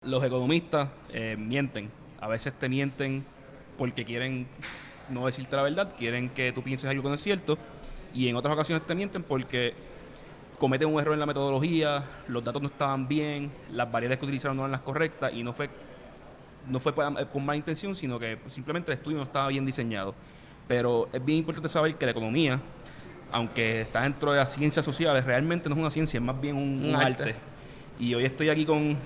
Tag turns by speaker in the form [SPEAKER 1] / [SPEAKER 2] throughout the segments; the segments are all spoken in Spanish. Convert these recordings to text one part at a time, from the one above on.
[SPEAKER 1] Los economistas mienten. A veces te mienten porque quieren no decirte la verdad, quieren que tú pienses algo que no es cierto, y en otras ocasiones te mienten porque cometen un error en la metodología, los datos no estaban bien, las variables que utilizaron no eran las correctas, y no fue con mala intención, sino que simplemente el estudio no estaba bien diseñado. Pero es bien importante saber que la economía, aunque está dentro de las ciencias sociales, realmente no es una ciencia, es más bien un arte. Y hoy estoy aquí con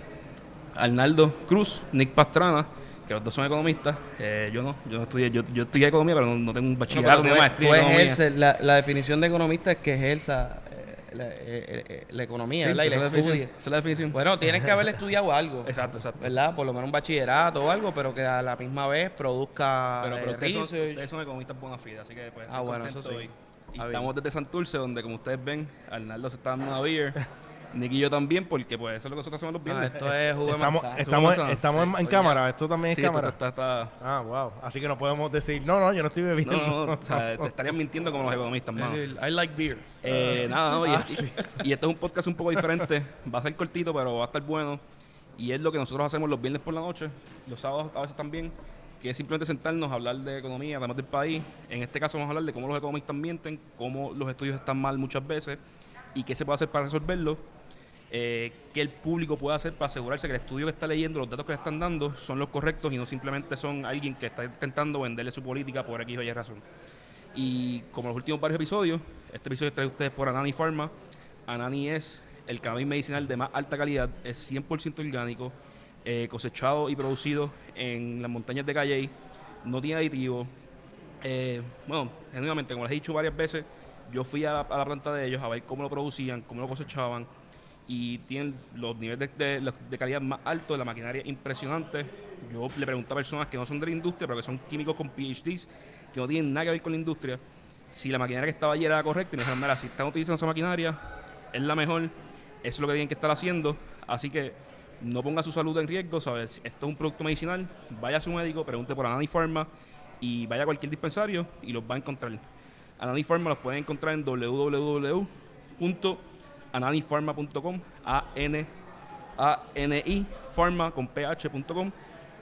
[SPEAKER 1] Arnaldo Cruz, Nick Pastrana, que los dos son economistas. Yo no estudié, yo estudié economía, pero no tengo un bachillerato ni una maestría en economía.
[SPEAKER 2] La definición de economista es que ejerza la economía,
[SPEAKER 1] Sí,
[SPEAKER 2] ¿verdad? Y
[SPEAKER 1] esa
[SPEAKER 2] la
[SPEAKER 1] es la definición.
[SPEAKER 2] estudie.
[SPEAKER 1] Esa es la definición.
[SPEAKER 2] Bueno, tienes que haber estudiado algo,
[SPEAKER 1] Exacto, exacto.
[SPEAKER 2] ¿verdad? Por lo menos un bachillerato o algo, pero que a la misma vez produzca
[SPEAKER 1] Pero
[SPEAKER 2] research.
[SPEAKER 1] ustedes son economistas bona fide, así que pues estoy
[SPEAKER 2] Bueno, eso
[SPEAKER 1] contento
[SPEAKER 2] sí.
[SPEAKER 1] hoy. Y
[SPEAKER 2] Está bien.
[SPEAKER 1] estamos desde Santurce, donde como ustedes ven, Arnaldo se está dando una beer, Nick y yo también, porque pues eso es lo que nosotros hacemos los viernes.
[SPEAKER 2] Esto es jugo de
[SPEAKER 3] Estamos,
[SPEAKER 2] manzana.
[SPEAKER 3] estamos en
[SPEAKER 2] Oye,
[SPEAKER 3] cámara, esto también es
[SPEAKER 1] Sí,
[SPEAKER 3] cámara.
[SPEAKER 1] está.
[SPEAKER 3] Ah, wow. Así que no podemos decir, no, yo no estoy bebiendo.
[SPEAKER 1] No, o sea, te estarían mintiendo como los economistas, mano.
[SPEAKER 2] I like beer.
[SPEAKER 1] Nada, no,
[SPEAKER 3] Sí.
[SPEAKER 1] y esto es un podcast un poco diferente. Va a ser cortito, pero va a estar bueno. Y es lo que nosotros hacemos los viernes por la noche, los sábados a veces también, que es simplemente sentarnos a hablar de economía, además del país. En este caso vamos a hablar de cómo los economistas mienten, cómo los estudios están mal muchas veces y qué se puede hacer para resolverlo. Qué el público puede hacer para asegurarse que el estudio que está leyendo, los datos que le están dando, son los correctos y no simplemente son alguien que está intentando venderle su política por X o Y razón. Y como los últimos varios episodios, este episodio es traído a ustedes por Anani Pharma. Anani es el cannabis medicinal de más alta calidad, es 100% orgánico, cosechado y producido en las montañas de Calley, no tiene aditivos. Bueno, genuinamente, como les he dicho varias veces, yo fui a la planta de ellos a ver cómo lo producían, cómo lo cosechaban, y tienen los niveles de calidad más altos, la maquinaria impresionante. Yo le pregunté a personas que no son de la industria, pero que son químicos con PhDs, que no tienen nada que ver con la industria, si la maquinaria que estaba allí era correcta, y me dijeron, mira, si están utilizando esa maquinaria, es la mejor, eso es lo que tienen que estar haciendo, así que no ponga su salud en riesgo, ¿sabes? Esto es un producto medicinal, vaya a su médico, pregunte por Anani Pharma, y vaya a cualquier dispensario y los va a encontrar. Anani Pharma los pueden encontrar en www.ananipharma.com, A-N-A-N-I, pharma con ph.com,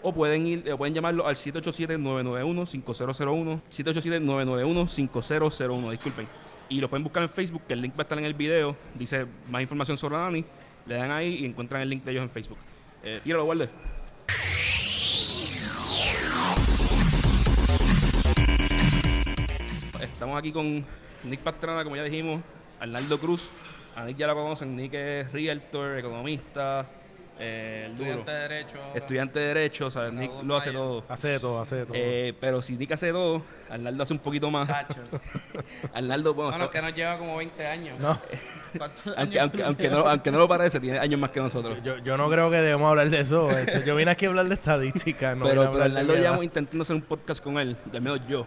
[SPEAKER 1] o pueden llamarlo al 787-991-5001, 787-991-5001, disculpen. Y lo pueden buscar en Facebook, que el link va a estar en el video, dice más información sobre Anani, le dan ahí y encuentran el link de ellos en Facebook. Tíralo, guarde. Estamos aquí con Nick Pastrana, como ya dijimos, Arnaldo Cruz. A Nick ya lo conocen, Nick es realtor, economista, el duro.
[SPEAKER 2] Estudiante de Derecho.
[SPEAKER 1] Estudiante de Derecho, o sea, Nick lo hace todo.
[SPEAKER 3] Hace de todo, hace de todo.
[SPEAKER 1] Pero si Nick hace todo, Arnaldo hace un poquito más.
[SPEAKER 2] Chacho.
[SPEAKER 1] Arnaldo, bueno,
[SPEAKER 2] Bueno, que nos lleva como 20 años.
[SPEAKER 3] No.
[SPEAKER 2] ¿Cuántos
[SPEAKER 1] aunque,
[SPEAKER 2] años?
[SPEAKER 1] aunque no lo parece, tiene años más que nosotros.
[SPEAKER 3] Yo no creo que debemos hablar de eso. Yo vine aquí a hablar de estadística. No vine a
[SPEAKER 1] pero
[SPEAKER 3] hablar de
[SPEAKER 1] Arnaldo
[SPEAKER 3] mi edad.
[SPEAKER 1] llevamos intentando hacer un podcast con él, al menos yo,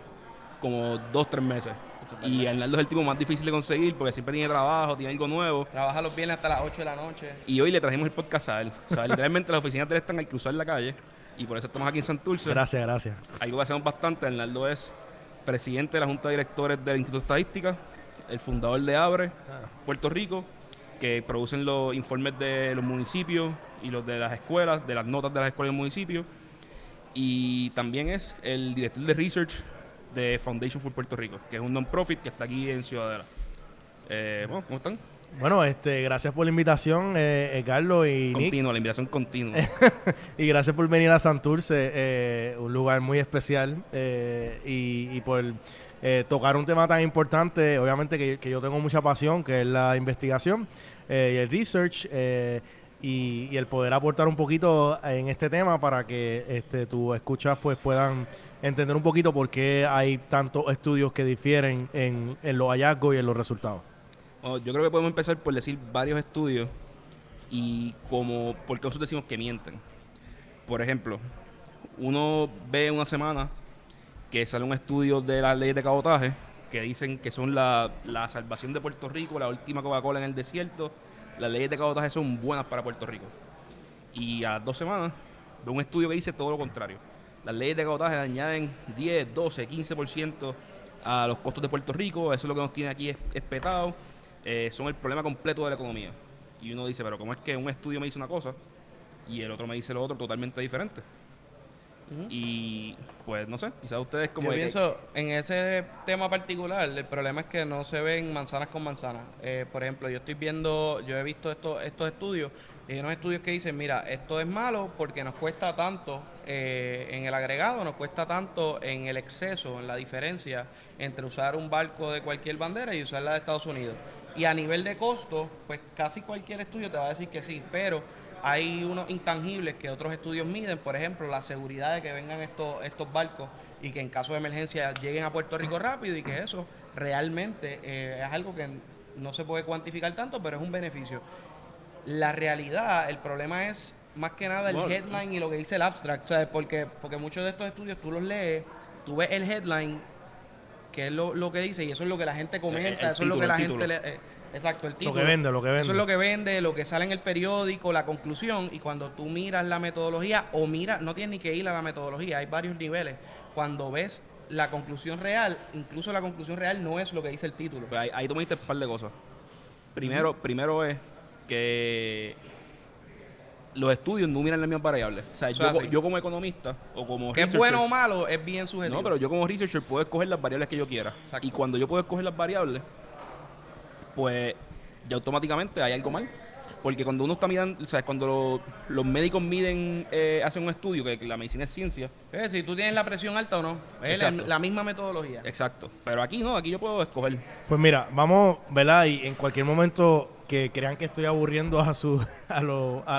[SPEAKER 1] como 2-3 meses. Y Arnaldo es el tipo más difícil de conseguir porque siempre tiene trabajo, tiene algo nuevo.
[SPEAKER 2] Trabaja los viernes hasta las 8 de la noche.
[SPEAKER 1] Y hoy le trajimos el podcast a él. O sea, literalmente las oficinas de él están al cruzar la calle. Y por eso estamos aquí en Santurce.
[SPEAKER 3] Gracias.
[SPEAKER 1] Algo que hacemos bastante. Arnaldo es presidente de la Junta de Directores del Instituto de Estadística, el fundador de Abre, Puerto Rico, que producen los informes de los municipios y los de las escuelas, de las notas de las escuelas y municipios. Y también es el director de Research de Foundation for Puerto Rico, que es un non-profit que está aquí en Ciudadela. Bueno, ¿cómo están?
[SPEAKER 3] Bueno, gracias por la invitación, Carlos y Nick.
[SPEAKER 1] Continua, la invitación continua.
[SPEAKER 3] Y gracias por venir a Santurce, un lugar muy especial, y por tocar un tema tan importante, obviamente que yo tengo mucha pasión, que es la investigación y el research, y el poder aportar un poquito en este tema para que tus escuchas pues puedan entender un poquito por qué hay tantos estudios que difieren en los hallazgos y en los resultados.
[SPEAKER 1] Bueno, yo creo que podemos empezar por decir varios estudios y como por qué nosotros decimos que mienten. Por ejemplo, uno ve una semana que sale un estudio de las leyes de cabotaje que dicen que son la salvación de Puerto Rico, la última Coca-Cola en el desierto. Las leyes de cabotaje son buenas para Puerto Rico. Y a las 2 semanas ve un estudio que dice todo lo contrario. Las leyes de cabotaje añaden 10, 12, 15% a los costos de Puerto Rico. Eso es lo que nos tiene aquí espetado. Son el problema completo de la economía. Y uno dice, pero ¿cómo es que un estudio me dice una cosa y el otro me dice lo otro totalmente diferente. Y pues no sé, quizás ustedes como...
[SPEAKER 2] Yo pienso, en ese tema particular, el problema es que no se ven manzanas con manzanas. Por ejemplo, yo he visto estos estudios, y hay unos estudios que dicen, mira, esto es malo porque nos cuesta tanto en el agregado, nos cuesta tanto en el exceso, en la diferencia entre usar un barco de cualquier bandera y usar la de Estados Unidos. Y a nivel de costo, pues casi cualquier estudio te va a decir que sí, pero hay unos intangibles que otros estudios miden, por ejemplo, la seguridad de que vengan estos barcos y que en caso de emergencia lleguen a Puerto Rico rápido, y que eso realmente es algo que no se puede cuantificar tanto, pero es un beneficio. La realidad, el problema es más que nada el headline y lo que dice el abstract, ¿sabes? Porque muchos de estos estudios tú los lees, tú ves el headline, que es lo que dice, y eso es lo que la gente comenta, eso es lo que la gente exacto, el título.
[SPEAKER 3] Lo que vende.
[SPEAKER 2] Eso es lo que vende, lo que sale en el periódico, la conclusión, y cuando tú miras la metodología, no tienes ni que ir a la metodología, hay varios niveles. Cuando ves la conclusión real, incluso la conclusión real no es lo que dice el título.
[SPEAKER 1] Pues ahí tú me diste un par de cosas. Primero es que los estudios no miran las mismas variables. O sea, yo como economista o como
[SPEAKER 2] que es bueno o malo, es bien subjetivo.
[SPEAKER 1] No, pero yo como researcher puedo escoger las variables que yo quiera. Exacto. Y cuando yo puedo escoger las variables, pues ya automáticamente hay algo mal. Porque cuando uno está mirando, o sea, cuando los médicos hacen un estudio, que la medicina es ciencia.
[SPEAKER 2] Si tú tienes la presión alta o no, es la misma metodología.
[SPEAKER 1] Exacto. Pero aquí no, aquí yo puedo escoger.
[SPEAKER 3] Pues mira, vamos, ¿verdad? Y en cualquier momento que crean que estoy aburriendo a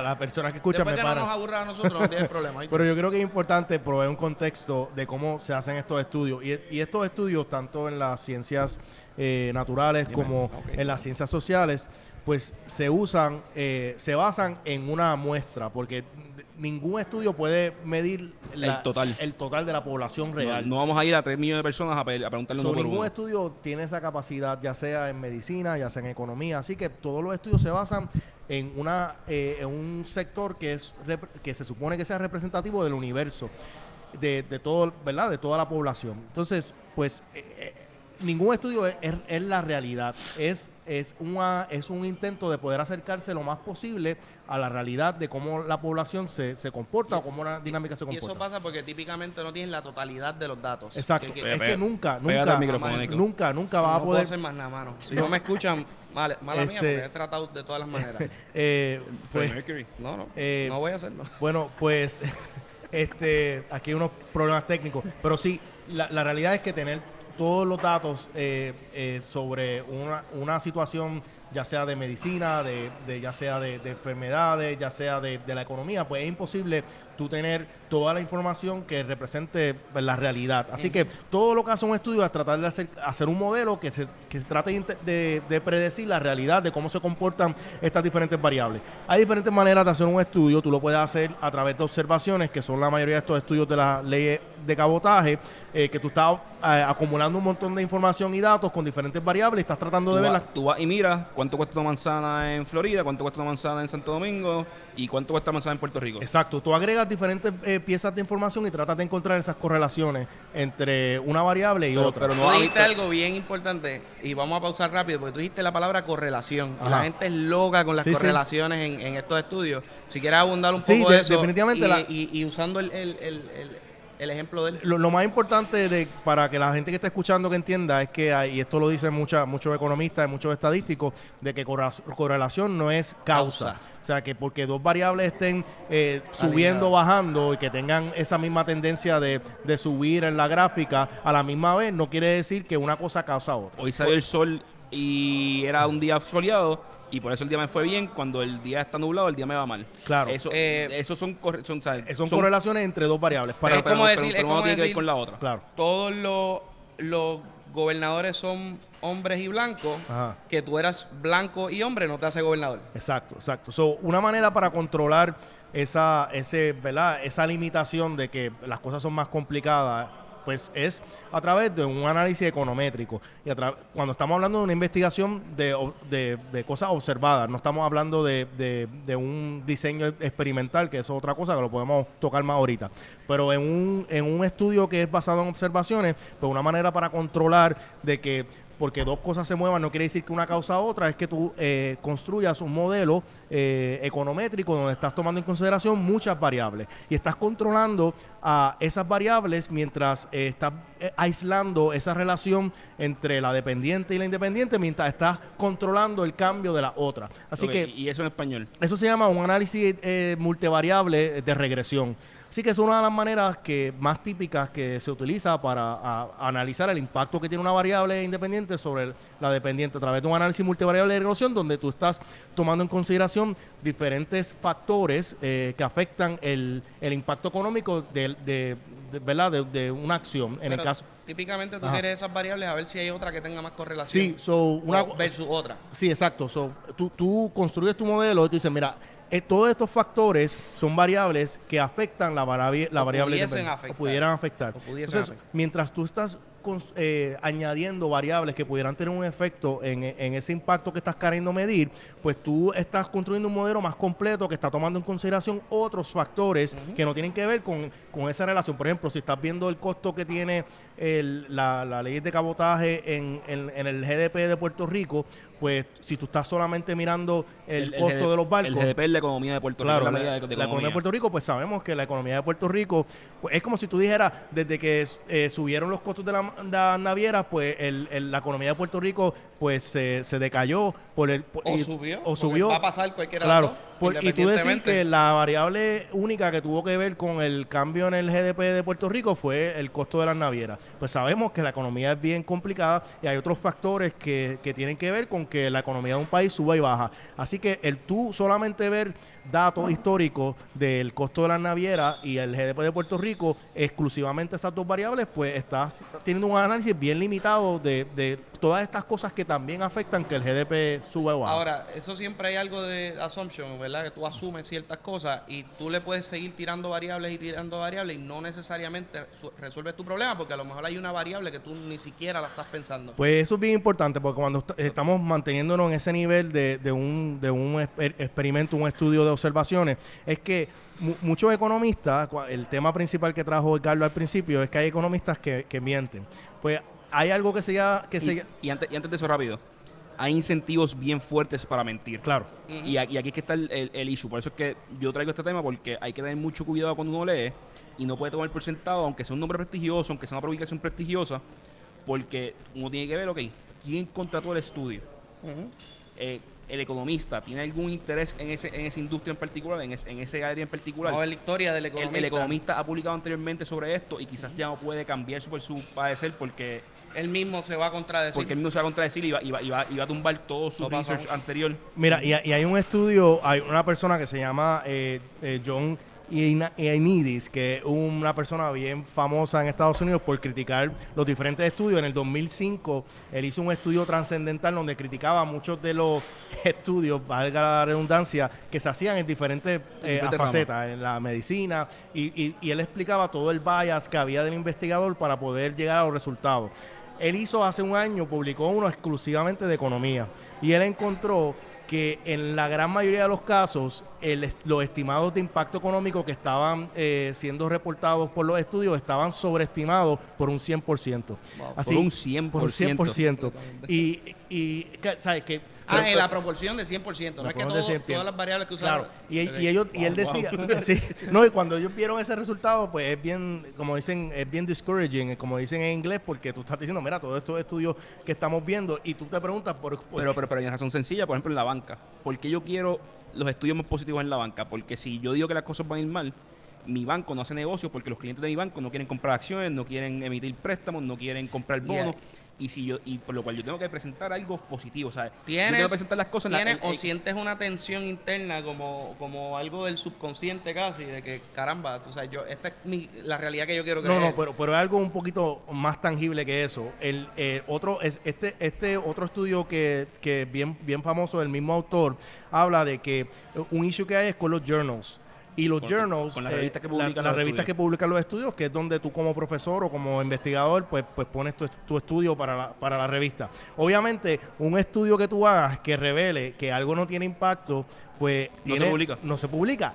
[SPEAKER 3] las personas que escuchan,
[SPEAKER 2] después
[SPEAKER 3] me
[SPEAKER 2] que
[SPEAKER 3] paran.
[SPEAKER 2] no nos aburra a nosotros, no tienes problema.
[SPEAKER 3] Pero yo creo que es importante proveer un contexto de cómo se hacen estos estudios. Y estos estudios, tanto en las ciencias naturales como en las ciencias sociales, pues se basan en una muestra, porque ningún estudio puede medir el total de la población real.
[SPEAKER 1] No vamos a ir a 3 millones de personas a preguntarle uno por uno.
[SPEAKER 3] Ningún estudio tiene esa capacidad, ya sea en medicina, ya sea en economía. Así que todos los estudios se basan en un sector que se supone que sea representativo del universo, de todo, ¿verdad? De toda la población. Entonces, pues ningún estudio es la realidad. Es un intento de poder acercarse lo más posible a la realidad de cómo la población se comporta o cómo la dinámica se comporta.
[SPEAKER 2] Y eso pasa porque típicamente no tienes la totalidad de los datos.
[SPEAKER 3] Exacto. Es que nunca vas a poder...
[SPEAKER 2] No puedo hacer más nada, mano. Si no me escuchan, mala mía, porque he tratado de todas las maneras.
[SPEAKER 1] Pues,
[SPEAKER 2] no voy a hacerlo.
[SPEAKER 3] Bueno, pues aquí hay unos problemas técnicos, pero sí, la realidad es que tener todos los datos sobre una situación, ya sea de medicina, ya sea de enfermedades, ya sea de la economía, pues es imposible tú tener toda la información que represente la realidad. Así que todo lo que hace un estudio es tratar de hacer un modelo que se trate de predecir la realidad de cómo se comportan estas diferentes variables. Hay diferentes maneras de hacer un estudio. Tú lo puedes hacer a través de observaciones, que son la mayoría de estos estudios de la ley de cabotaje, que tú estás acumulando un montón de información y datos con diferentes variables y estás tratando de verlas.
[SPEAKER 1] Tú vas y miras cuánto cuesta una manzana en Florida, cuánto cuesta una manzana en Santo Domingo y cuánto cuesta una manzana en Puerto Rico.
[SPEAKER 3] Exacto. Tú agregas diferentes piezas de información y tratas de encontrar esas correlaciones entre una variable y otra.
[SPEAKER 2] Pero no dijiste algo bien importante, y vamos a pausar rápido, porque tú dijiste la palabra correlación. Y la gente es loca con las correlaciones en estos estudios. Si quieres abundar un poco de eso,
[SPEAKER 3] definitivamente
[SPEAKER 2] y usando el ejemplo de él.
[SPEAKER 3] Lo más importante para que la gente que está escuchando que entienda es que, y esto lo dicen muchos economistas y muchos estadísticos, de que correlación no es causa. O sea, que porque dos variables estén subiendo o bajando y que tengan esa misma tendencia de subir en la gráfica a la misma vez, no quiere decir que una cosa causa otra.
[SPEAKER 1] Hoy salió el sol y era un día soleado, y por eso el día me fue bien. Cuando el día está nublado, el día me va mal.
[SPEAKER 3] Claro.
[SPEAKER 1] Eso son
[SPEAKER 3] correlaciones entre dos variables.
[SPEAKER 2] Pero no tiene que ver
[SPEAKER 1] con la otra.
[SPEAKER 3] Claro.
[SPEAKER 2] Todos los gobernadores son hombres y blancos. Ajá. Que tú eras blanco y hombre no te hace gobernador.
[SPEAKER 3] Exacto. Una manera para controlar esa limitación de que las cosas son más complicadas, pues es a través de un análisis econométrico. Y cuando estamos hablando de una investigación de cosas observadas, no estamos hablando de un diseño experimental, que eso es otra cosa que lo podemos tocar más ahorita. Pero en un estudio que es basado en observaciones, pues una manera para controlar de que porque dos cosas se muevan no quiere decir que una causa a otra, es que tú construyas un modelo econométrico donde estás tomando en consideración muchas variables y estás controlando a esas variables mientras estás aislando esa relación entre la dependiente y la independiente mientras estás controlando el cambio de la otra. Así que
[SPEAKER 1] y eso en español.
[SPEAKER 3] eso se llama un análisis multivariable de regresión. Así que es una de las maneras más típicas que se utiliza para analizar el impacto que tiene una variable independiente sobre la dependiente a través de un análisis multivariable de regresión donde tú estás tomando en consideración diferentes factores que afectan el impacto económico ¿verdad? De una acción. En el caso,
[SPEAKER 2] típicamente tú
[SPEAKER 3] ajá,
[SPEAKER 2] quieres esas variables a ver si hay otra que tenga más correlación.
[SPEAKER 3] Sí,
[SPEAKER 2] versus otra.
[SPEAKER 3] Sí, exacto. Tú construyes tu modelo y tú dices, mira, todos estos factores son variables que afectan la variable
[SPEAKER 2] afectar.
[SPEAKER 3] o pudieran afectar. Entonces, mientras tú estás añadiendo variables que pudieran tener un efecto en ese impacto que estás queriendo medir, pues tú estás construyendo un modelo más completo que está tomando en consideración otros factores que no tienen que ver con esa relación. Por ejemplo, si estás viendo el costo que tiene la ley de cabotaje en el GDP de Puerto Rico, pues si tú estás solamente mirando el costo de los barcos.
[SPEAKER 1] El GDP es la economía de Puerto Rico.
[SPEAKER 3] Claro,
[SPEAKER 1] la
[SPEAKER 3] la economía de Puerto Rico, pues sabemos que la economía de Puerto Rico, pues es como si tú dijeras, desde que subieron los costos de las navieras, pues la economía de Puerto Rico pues se decayó.
[SPEAKER 2] Subió. Va a pasar cualquiera
[SPEAKER 3] claro,
[SPEAKER 2] de las dos,
[SPEAKER 3] y tú decir que la variable única que tuvo que ver con el cambio en el GDP de Puerto Rico fue el costo de las navieras. Pues sabemos que la economía es bien complicada y hay otros factores que tienen que ver con que la economía de un país suba y baja. Así que el tú solamente ver datos históricos del costo de las navieras y el GDP de Puerto Rico, exclusivamente esas dos variables, pues estás teniendo un análisis bien limitado de todas estas cosas que también afectan que el GDP suba o baja.
[SPEAKER 2] Ahora, eso siempre hay algo de assumption, ¿verdad? Que tú asumes ciertas cosas y tú le puedes seguir tirando variables y no necesariamente resuelves tu problema porque a lo mejor hay una variable que tú ni siquiera la estás pensando.
[SPEAKER 3] Pues eso es bien importante porque cuando estamos manteniéndonos en ese nivel de un experimento, un estudio de observaciones, es que muchos economistas, el tema principal que trajo Carlos al principio es que hay economistas que mienten. Pues hay algo que se llama...
[SPEAKER 1] Y antes de eso, rápido, hay incentivos bien fuertes para mentir.
[SPEAKER 3] Claro.
[SPEAKER 1] Y aquí es que está el issue. Por eso es que yo traigo este tema, porque hay que tener mucho cuidado cuando uno lee y no puede tomar por sentado, aunque sea un nombre prestigioso, aunque sea una publicación prestigiosa, porque uno tiene que ver, ok, ¿quién contrató el estudio? El economista tiene algún interés en esa industria en particular, en ese área en particular.
[SPEAKER 2] No, es la historia del economista.
[SPEAKER 1] El economista ha publicado anteriormente sobre esto y quizás ya no puede cambiar su parecer porque
[SPEAKER 2] él mismo se va a contradecir.
[SPEAKER 1] Porque él mismo se va a contradecir y va a tumbar todo su research anterior.
[SPEAKER 3] Mira, y hay un estudio, hay una persona que se llama John Ioannidis, que es una persona bien famosa en Estados Unidos por criticar los diferentes estudios. En el 2005, él hizo un estudio trascendental donde criticaba muchos de los estudios, valga la redundancia, que se hacían en diferentes facetas, en la medicina, y él explicaba todo el bias que había del investigador para poder llegar a los resultados. Él hace un año, publicó uno exclusivamente de economía, y él encontró que en la gran mayoría de los casos los estimados de impacto económico que estaban siendo reportados por los estudios estaban sobreestimados por un 100%.
[SPEAKER 1] Wow, así, por un 100%.
[SPEAKER 3] Por un 100%. Y ¿sabes qué?
[SPEAKER 2] En la proporción de 100%. No es que todas las variables que usaron.
[SPEAKER 3] Claro. Y él decía, sí, no, y cuando ellos vieron ese resultado, pues es bien, como dicen, es bien discouraging, como dicen en inglés, porque tú estás diciendo, mira, todos estos estudios que estamos viendo, y tú te preguntas
[SPEAKER 1] pero hay una razón sencilla, por ejemplo, en la banca. ¿Por qué yo quiero los estudios más positivos en la banca? Porque si yo digo que las cosas van a ir mal, mi banco no hace negocios porque los clientes de mi banco no quieren comprar acciones, no quieren emitir préstamos, no quieren comprar bonos. Y por lo cual yo tengo que presentar algo positivo, ¿sabes? Yo tengo que presentar las cosas
[SPEAKER 2] o sientes una tensión interna como algo del subconsciente casi, de que caramba, tú sabes, esta es la realidad que yo quiero creer.
[SPEAKER 3] Pero es algo un poquito más tangible que eso. Otro es este otro estudio que es bien famoso del mismo autor, habla de que un issue que hay es con los journals. Y los journals,
[SPEAKER 1] con las revistas que
[SPEAKER 3] publican los estudios, que es donde tú como profesor o como investigador pues pones tu estudio para la revista. Obviamente, un estudio que tú hagas que revele que algo no tiene impacto, pues
[SPEAKER 1] no se publica.
[SPEAKER 3] No se publica.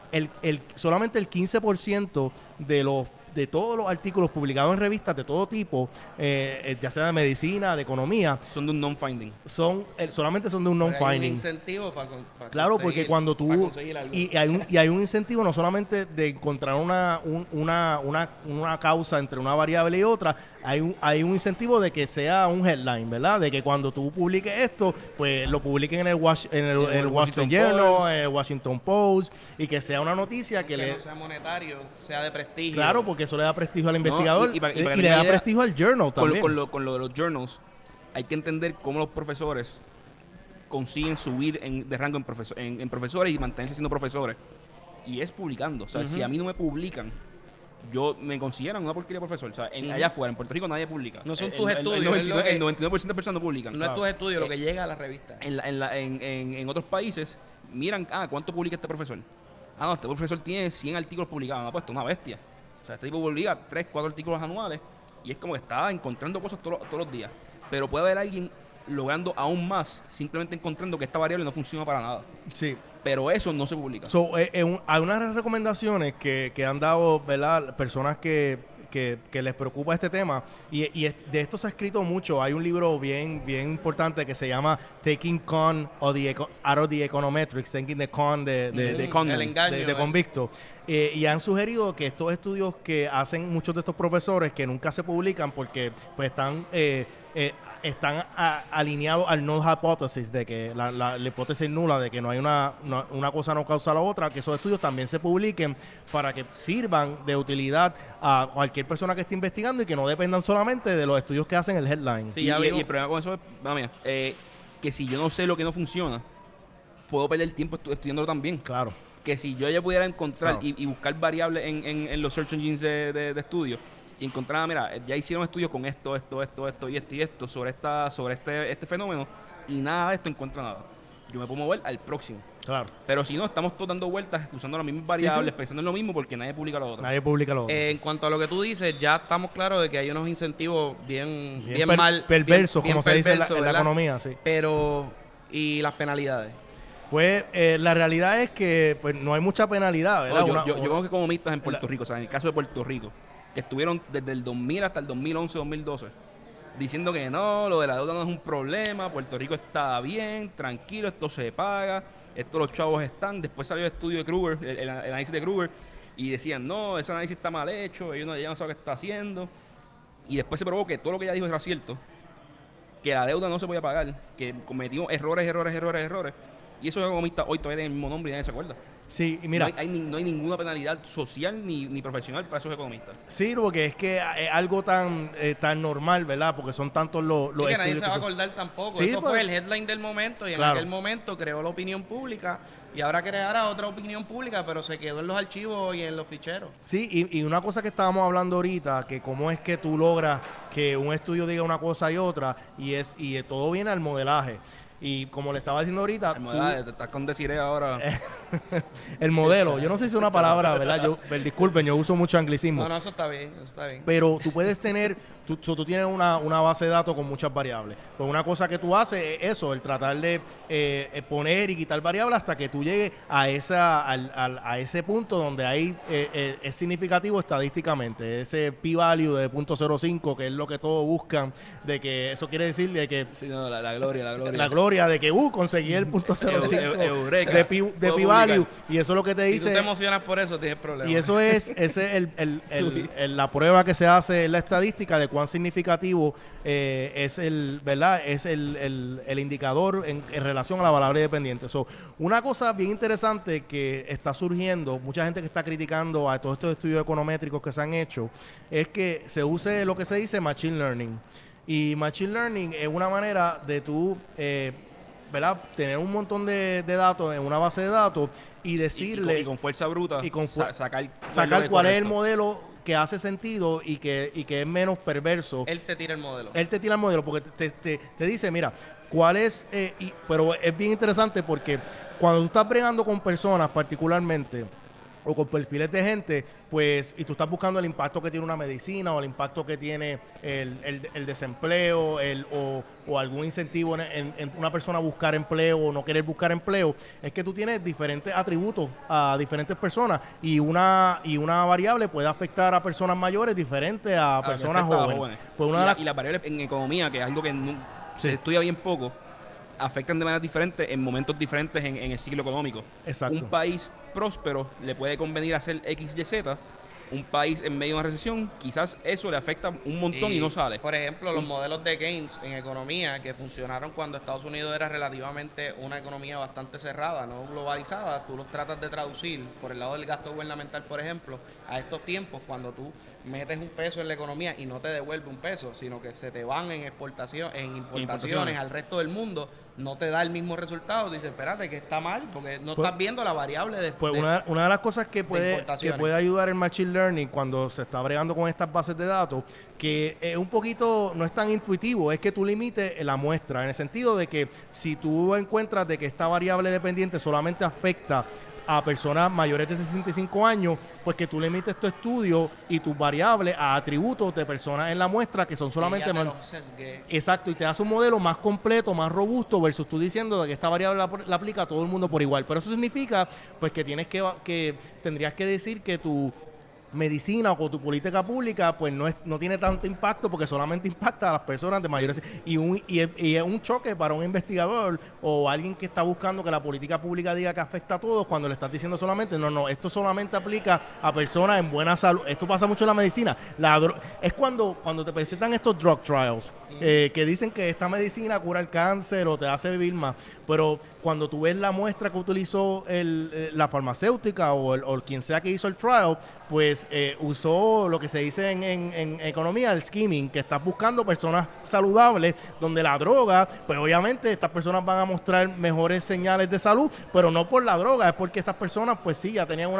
[SPEAKER 3] Solamente el 15% de los de todos los artículos publicados en revistas de todo tipo, ya sea de medicina, de economía,
[SPEAKER 1] Son de un non-finding.
[SPEAKER 3] solamente son de un
[SPEAKER 2] Pero hay un
[SPEAKER 3] non-finding.
[SPEAKER 2] incentivo para
[SPEAKER 3] Claro, porque cuando tú...
[SPEAKER 2] conseguir algo.
[SPEAKER 3] Y hay un incentivo no solamente de encontrar una causa entre una variable y otra, hay un incentivo de que sea un headline, ¿verdad? De que cuando tú publiques esto, pues lo publiquen en el Washington Journal,
[SPEAKER 1] Post.
[SPEAKER 3] el Washington Post, y que sea una noticia que
[SPEAKER 2] no sea monetario, sea de prestigio.
[SPEAKER 3] Claro, porque eso le da prestigio al investigador
[SPEAKER 1] y para que
[SPEAKER 3] y le
[SPEAKER 1] tengan
[SPEAKER 3] da
[SPEAKER 1] idea,
[SPEAKER 3] prestigio al journal también.
[SPEAKER 1] Con lo de los journals, hay que entender cómo los profesores consiguen subir de rango en profesores y mantenerse siendo profesores. Y es publicando. O sea, si a mí no me publican, yo me consideran una porquería de profesor. O sea, allá afuera, en Puerto Rico, nadie publica.
[SPEAKER 2] No son tus estudios.
[SPEAKER 1] El 99% de personas no publican.
[SPEAKER 2] No es tus estudios, lo que llega a la revista.
[SPEAKER 1] En otros países, miran, ¿cuánto publica este profesor? No, este profesor tiene 100 artículos publicados. Ha puesto una bestia. O sea, este tipo publica 3, 4 artículos anuales y es como que está encontrando cosas todos los días. Pero puede haber alguien logrando aún más, simplemente encontrando que esta variable no funciona para nada.
[SPEAKER 3] Sí.
[SPEAKER 1] Pero eso no se publica.
[SPEAKER 3] Hay unas recomendaciones que han dado, ¿verdad? Personas que les preocupa este tema de esto se ha escrito mucho. Hay un libro bien importante que se llama Taking Con out of the Econometrics, Taking the Con
[SPEAKER 2] el engaño,
[SPEAKER 3] de convicto. Y han sugerido que estos estudios que hacen muchos de estos profesores que nunca se publican porque pues están alineados al null hypothesis de que la hipótesis nula de que no hay una cosa no causa la otra, que esos estudios también se publiquen para que sirvan de utilidad a cualquier persona que esté investigando y que no dependan solamente de los estudios que hacen el headline.
[SPEAKER 1] Sí, y el problema con eso es, que si yo no sé lo que no funciona, puedo perder tiempo estudiándolo también.
[SPEAKER 3] Claro.
[SPEAKER 1] Que si yo ya pudiera encontrar
[SPEAKER 3] Claro.
[SPEAKER 1] y buscar variables en los search engines de estudio y encontrar, mira, ya hicieron estudios con esto y esto sobre este fenómeno y nada de esto encuentra nada. Yo me puedo mover al próximo.
[SPEAKER 3] Claro.
[SPEAKER 1] Pero si no, estamos todos dando vueltas, usando las mismas variables, pensando en lo mismo porque nadie publica lo otro.
[SPEAKER 3] Nadie publica lo otro.
[SPEAKER 2] En cuanto a lo que tú dices, ya estamos claros de que hay unos incentivos bien
[SPEAKER 3] perversos,
[SPEAKER 2] bien
[SPEAKER 3] como se dice en la
[SPEAKER 2] ¿verdad?
[SPEAKER 3] economía, sí.
[SPEAKER 2] Pero, ¿y las penalidades?
[SPEAKER 3] Pues la realidad es que pues no hay mucha penalidad, ¿verdad?
[SPEAKER 1] Yo conozco economistas en Puerto Rico, o sea, en el caso de Puerto Rico, que estuvieron desde el 2000 hasta el 2011, 2012, diciendo que no, lo de la deuda no es un problema, Puerto Rico está bien, tranquilo, esto se paga, los chavos están. Después salió el estudio de Kruger, el análisis de Kruger, y decían, no, ese análisis está mal hecho, ellos no saben qué está haciendo. Y después se probó que todo lo que ella dijo era cierto, que la deuda no se podía pagar, que cometimos errores. Y esos economistas hoy todavía tienen el mismo nombre y nadie se acuerda.
[SPEAKER 3] Sí, y mira.
[SPEAKER 1] No hay ninguna penalidad social ni profesional para esos economistas.
[SPEAKER 3] Sí, porque es que es algo tan normal, ¿verdad? Porque son tantos los
[SPEAKER 2] que nadie
[SPEAKER 3] estudios
[SPEAKER 2] se va a acordar tampoco.
[SPEAKER 3] Sí,
[SPEAKER 2] Eso
[SPEAKER 3] pues,
[SPEAKER 2] fue el headline del momento y
[SPEAKER 3] claro.
[SPEAKER 2] en aquel momento creó la opinión pública y ahora creará otra opinión pública, pero se quedó en los archivos y en los ficheros.
[SPEAKER 3] Sí, y una cosa que estábamos hablando ahorita, que cómo es que tú logras que un estudio diga una cosa y otra, y todo viene al modelaje. Y como le estaba diciendo ahorita...
[SPEAKER 1] Te estás con Desiree ahora.
[SPEAKER 3] El modelo. Yo no sé si es una palabra, ¿verdad? Disculpen, yo uso mucho anglicismo.
[SPEAKER 2] No, eso está bien,
[SPEAKER 3] Pero tú puedes tener... Tú tienes una base de datos con muchas variables. Pues una cosa que tú haces es eso, el tratar de poner y quitar variables hasta que tú llegues a ese punto donde hay es significativo estadísticamente. Ese p-value de 0.05, que es lo que todos buscan, de que eso quiere decir de que...
[SPEAKER 1] Sí, no, la gloria.
[SPEAKER 3] La gloria de que conseguí el 0.05 de p-value. Y eso es lo que te dice...
[SPEAKER 2] Si tú te emocionas por eso, tienes problemas.
[SPEAKER 3] Y eso es la prueba que se hace en la estadística de cuán significativo es ¿verdad? Es el indicador en relación a la variable dependiente. Una cosa bien interesante que está surgiendo, mucha gente que está criticando a todos estos estudios econométricos que se han hecho, es que se use lo que se dice Machine Learning. Y Machine Learning es una manera de tú ¿verdad? Tener un montón de datos en una base de datos y decirle...
[SPEAKER 1] Y con fuerza bruta
[SPEAKER 3] sacar cuál es el modelo que hace sentido y que es menos perverso.
[SPEAKER 2] Él te tira el modelo.
[SPEAKER 3] Él te tira el modelo porque te dice, mira, cuál es... pero es bien interesante porque cuando tú estás bregando con personas particularmente, o con perfiles de gente, pues, y tú estás buscando el impacto que tiene una medicina o el impacto que tiene el desempleo o algún incentivo en una persona buscar empleo o no querer buscar empleo, es que tú tienes diferentes atributos a diferentes personas y una variable puede afectar a personas mayores diferente a personas jóvenes. Pues
[SPEAKER 1] y las variables en economía, que es algo que se estudia bien poco, afectan de manera diferente en momentos diferentes en el ciclo económico.
[SPEAKER 3] Exacto.
[SPEAKER 1] Un país próspero le puede convenir hacer X, Y, Z. Un país en medio de una recesión, quizás eso le afecta un montón y no sale.
[SPEAKER 2] Por ejemplo, los modelos de Keynes en economía que funcionaron cuando Estados Unidos era relativamente una economía bastante cerrada, no globalizada, tú los tratas de traducir por el lado del gasto gubernamental, por ejemplo, a estos tiempos cuando tú metes un peso en la economía y no te devuelve un peso, sino que se te van en importaciones al resto del mundo, no te da el mismo resultado. Dices, espérate, que está mal, porque no estás viendo la variable de...
[SPEAKER 3] Pues una de las cosas que puede ayudar el Machine Learning cuando se está bregando con estas bases de datos, que es un poquito, no es tan intuitivo, es que tú limites la muestra, en el sentido de que si tú encuentras de que esta variable dependiente solamente afecta a personas mayores de 65 años, pues que tú limites tu estudio y tus variables a atributos de personas en la muestra que son solamente... Exacto, y te das un modelo más completo, más robusto, versus tú diciendo que esta variable la aplica a todo el mundo por igual. Pero eso significa pues que tendrías que decir que tu medicina o con tu política pública pues no tiene tanto impacto porque solamente impacta a las personas de mayores y es un choque para un investigador o alguien que está buscando que la política pública diga que afecta a todos cuando le estás diciendo solamente no, esto solamente aplica a personas en buena salud. Esto pasa mucho en la medicina. Es cuando te presentan estos drug trials que dicen que esta medicina cura el cáncer o te hace vivir más, pero cuando tú ves la muestra que utilizó la farmacéutica o quien sea que hizo el trial, pues usó lo que se dice en economía, el skimming, que estás buscando personas saludables, donde la droga, pues obviamente estas personas van a mostrar mejores señales de salud, pero no por la droga, es porque estas personas pues sí, ya tenían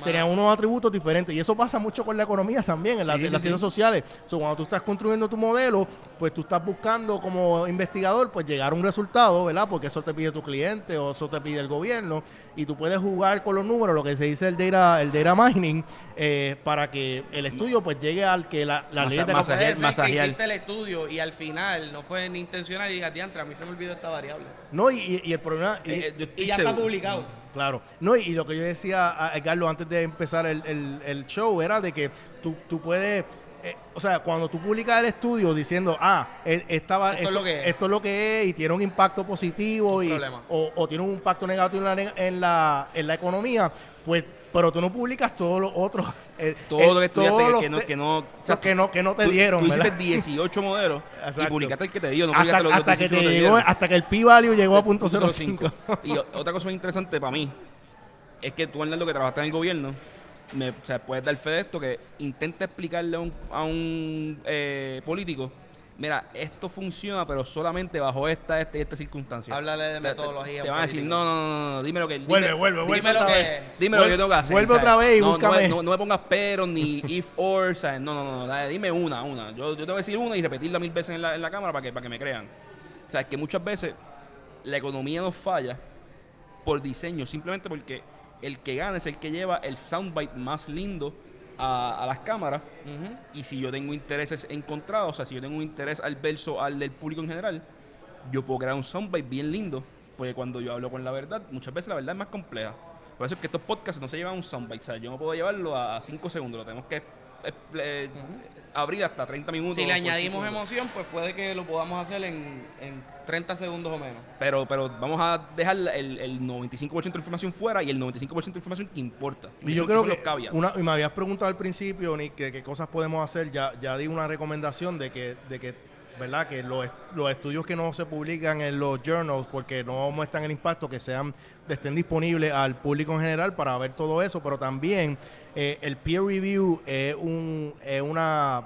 [SPEAKER 3] tenían unos atributos diferentes, y eso pasa mucho con la economía también, en las ciencias sociales. Cuando tú estás construyendo tu modelo, pues tú estás buscando como investigador, pues llegar a un resultado, ¿verdad? Porque eso te pide tu cliente o eso te pide el gobierno, y tú puedes jugar con los números, lo que se dice el data mining, para que el estudio pues llegue al que la ley de
[SPEAKER 2] masajear. Que hiciste el estudio y al final no fue ni intencional y digas, diantre, a mí se me olvidó esta variable.
[SPEAKER 3] No, y el problema...
[SPEAKER 2] y ya está publicado.
[SPEAKER 3] Claro. No, y lo que yo decía a Carlos antes de empezar el show era de que tú puedes... o sea, cuando tú publicas el estudio diciendo, esto es lo que es y tiene un impacto positivo o tiene un impacto negativo en la economía, pues, pero tú no publicas todo lo otro.
[SPEAKER 1] Todo lo que estudiaste
[SPEAKER 3] que no te dieron.
[SPEAKER 1] Tú hiciste 18 modelos y publicaste el que te dio, no
[SPEAKER 3] hasta,
[SPEAKER 1] publicaste
[SPEAKER 3] hasta que te llegó, hasta que el p-value llegó a .05.
[SPEAKER 1] Y otra cosa interesante para mí es que tú, Arnaldo, que trabajaste en el gobierno, puedes dar fe de esto, que intenta explicarle a un político, mira, esto funciona, pero solamente bajo esta circunstancia.
[SPEAKER 2] Háblale de metodología.
[SPEAKER 1] Te van a decir, no, dime lo que...
[SPEAKER 3] Vuelve
[SPEAKER 1] Dime lo que yo tengo que hacer.
[SPEAKER 3] Vuelve otra vez y búscame.
[SPEAKER 1] No me pongas pero, ni if, or, ¿sabes? No, dime una. Yo te voy a decir una y repetirla 1000 veces en la cámara para que me crean. O sea, es que muchas veces la economía nos falla por diseño, simplemente porque el que gana es el que lleva el soundbite más lindo a las cámaras. Y si yo tengo intereses encontrados, o sea, si yo tengo un interés adverso al del público en general, yo puedo crear un soundbite bien lindo, porque cuando yo hablo con la verdad, muchas veces la verdad es más compleja. Por eso es que estos podcasts no se llevan un soundbite, o sea, yo no puedo llevarlo a 5 segundos, lo tenemos que abrir hasta 30 minutos.
[SPEAKER 2] Si le añadimos emoción, pues puede que lo podamos hacer en 30 segundos o menos.
[SPEAKER 1] Pero vamos a dejar el 95% de información fuera y el 95% de información que importa.
[SPEAKER 3] Y yo creo que y me habías preguntado al principio, Nick, qué cosas podemos hacer. Ya di una recomendación de que ¿verdad? Que los estudios que no se publican en los journals porque no muestran el impacto, que estén disponibles al público en general para ver todo eso, pero también el peer review es un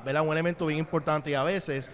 [SPEAKER 3] elemento bien importante, y a veces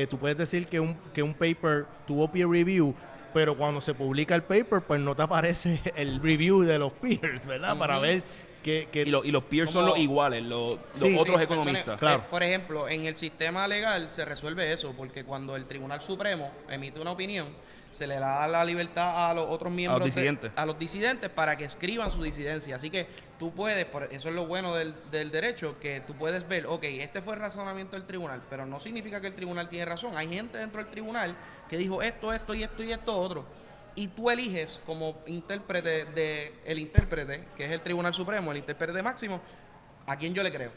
[SPEAKER 3] tú puedes decir que un paper tuvo peer review, pero cuando se publica el paper pues no te aparece el review de los peers, ¿verdad? Para ver
[SPEAKER 1] y los peers son los iguales, los otros economistas.
[SPEAKER 2] Claro. Por ejemplo, en el sistema legal se resuelve eso, porque cuando el Tribunal Supremo emite una opinión, se le da la libertad a los otros miembros,
[SPEAKER 1] disidentes.
[SPEAKER 2] a los disidentes para que escriban su disidencia. Así que tú puedes, eso es lo bueno del derecho, que tú puedes ver, ok, este fue el razonamiento del tribunal, pero no significa que el tribunal tiene razón. Hay gente dentro del tribunal que dijo esto y esto otro. Y tú eliges como intérprete el intérprete, que es el Tribunal Supremo, el intérprete máximo, a quién yo le creo.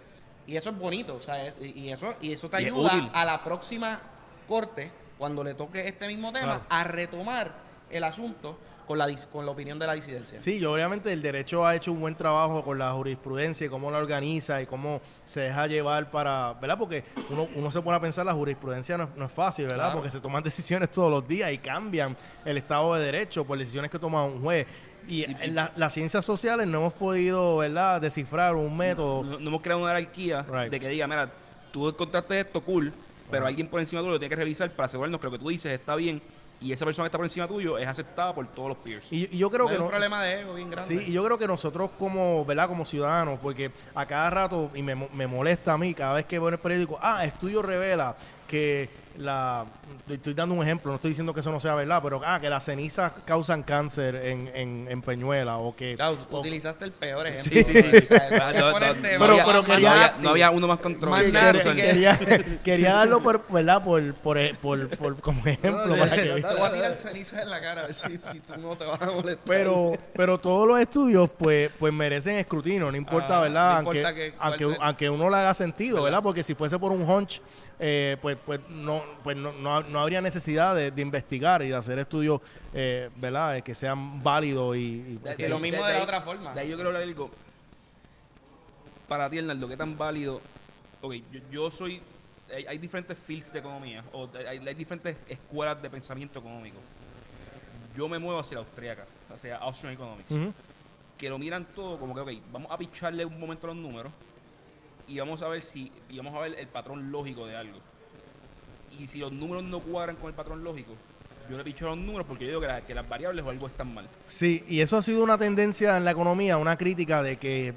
[SPEAKER 2] Y eso es bonito, o sea, y eso te ayuda a la próxima corte, cuando le toque este mismo tema, a retomar el asunto con la opinión de la disidencia.
[SPEAKER 3] Sí, yo obviamente el derecho ha hecho un buen trabajo con la jurisprudencia y cómo la organiza y cómo se deja llevar para, ¿verdad? Porque uno se pone a pensar, la jurisprudencia no es fácil, ¿verdad?
[SPEAKER 2] Claro.
[SPEAKER 3] Porque se toman decisiones todos los días y cambian el estado de derecho por decisiones que toma un juez. Y en las ciencias sociales no hemos podido, ¿verdad?, descifrar un método.
[SPEAKER 1] No hemos creado una jerarquía de que diga, mira, tú encontraste esto, cool, pero alguien por encima tuyo lo tiene que revisar para asegurarnos que lo que tú dices está bien y esa persona que está por encima tuyo es aceptada por todos los peers.
[SPEAKER 3] Y yo creo que
[SPEAKER 2] es un problema de ego bien grande.
[SPEAKER 3] Sí, y yo creo que nosotros como, ¿verdad?, como ciudadanos, porque a cada rato, y me molesta a mí, cada vez que veo en el periódico, estudio revela que estoy dando un ejemplo, no estoy diciendo que eso no sea verdad, pero que las cenizas causan cáncer en Peñuela, o que...
[SPEAKER 2] Claro, tú utilizaste el peor ejemplo.
[SPEAKER 3] Sí.
[SPEAKER 1] Pero no había uno más controversial.
[SPEAKER 3] Quería darlo ¿verdad? por como ejemplo. Para que
[SPEAKER 2] te voy a tirar ceniza en la cara a ver si tú no te vas a molestar.
[SPEAKER 3] Pero todos los estudios pues merecen escrutinio, no importa, ¿verdad?
[SPEAKER 2] No importa
[SPEAKER 3] aunque uno le haga sentido, ¿verdad? Porque si fuese por un hunch, pues no habría necesidad de investigar y de hacer estudios, ¿verdad? Que sean válidos y
[SPEAKER 2] que lo mismo de la otra forma.
[SPEAKER 1] De ahí yo quiero hablar algo. Para ti, Hernando, ¿qué tan válido? Ok, yo soy... Hay diferentes fields de economía, o hay diferentes escuelas de pensamiento económico. Yo me muevo hacia la austríaca, hacia Austrian Economics, que lo miran todo como que, ok, vamos a picharle un momento los números y vamos a ver el patrón lógico de algo. Y si los números no cuadran con el patrón lógico, yo le picho los números porque yo digo que las variables o algo están mal.
[SPEAKER 3] Sí, y eso ha sido una tendencia en la economía, una crítica de que...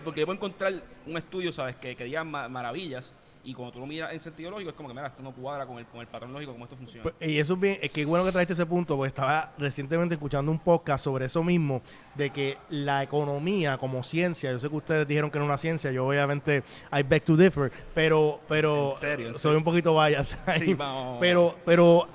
[SPEAKER 1] porque yo puedo encontrar un estudio, ¿sabes? Que diga maravillas, y cuando tú lo miras en sentido lógico, es como que, mira, esto no cuadra con el patrón lógico, cómo esto funciona.
[SPEAKER 3] Pues, y eso es bien, es que bueno que traiste ese punto, porque estaba recientemente escuchando un podcast sobre eso mismo, de que la economía como ciencia, yo sé que ustedes dijeron que no es una ciencia, yo obviamente, I beg to differ, pero
[SPEAKER 1] ¿En serio?
[SPEAKER 3] soy un poquito biased.
[SPEAKER 1] Sí, vamos.
[SPEAKER 3] Pero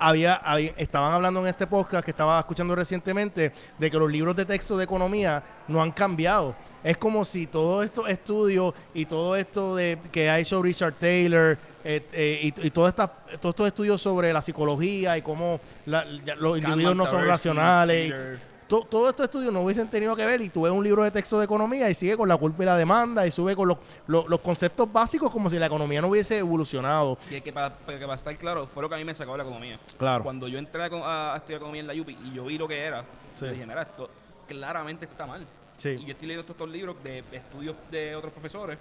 [SPEAKER 3] estaban hablando en este podcast que estaba escuchando recientemente, de que los libros de texto de economía no han cambiado. Es como si todos estos estudios y todo esto que ha hecho Richard Taylor y todos estos estudios sobre la psicología y cómo los individuos no son racionales. Todos estos estudios no hubiesen tenido que ver, y tú ves un libro de texto de economía y sigue con la culpa y la demanda y sube con los conceptos básicos como si la economía no hubiese evolucionado.
[SPEAKER 1] Y que para estar claro, fue lo que a mí me sacó de la economía.
[SPEAKER 3] Claro.
[SPEAKER 1] Cuando yo entré a estudiar economía en la UPI y yo vi lo que era, yo dije, mira, esto claramente está mal. Sí. Y yo estoy leyendo estos libros de estudios de otros profesores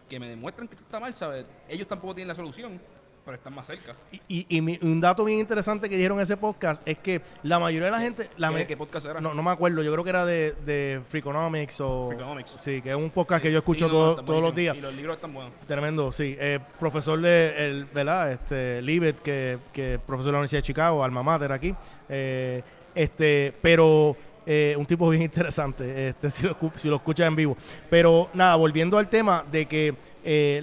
[SPEAKER 1] que me demuestran que esto está mal, ¿sabes? Ellos tampoco tienen la solución, pero están más cerca.
[SPEAKER 3] Y un dato bien interesante que dijeron en ese podcast es que la mayoría de la gente...
[SPEAKER 1] ¿Qué podcast era?
[SPEAKER 3] No me acuerdo, yo creo que era de Freakonomics o...
[SPEAKER 1] Freakonomics.
[SPEAKER 3] Sí, que es un podcast que yo escucho todos los días.
[SPEAKER 1] Y los libros están buenos.
[SPEAKER 3] Tremendo, sí. Profesor de, ¿verdad? Libet, que es profesor de la Universidad de Chicago, alma mater aquí. Pero... un tipo bien interesante, si lo escuchas en vivo. Pero nada, volviendo al tema de que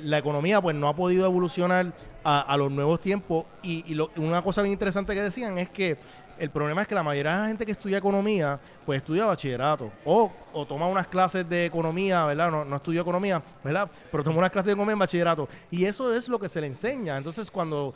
[SPEAKER 3] la economía pues no ha podido evolucionar a los nuevos tiempos, y una cosa bien interesante que decían es que el problema es que la mayoría de la gente que estudia economía pues estudia bachillerato o toma unas clases de economía, ¿verdad? No estudia economía, ¿verdad? Pero toma unas clases de economía en bachillerato, y eso es lo que se le enseña. Entonces cuando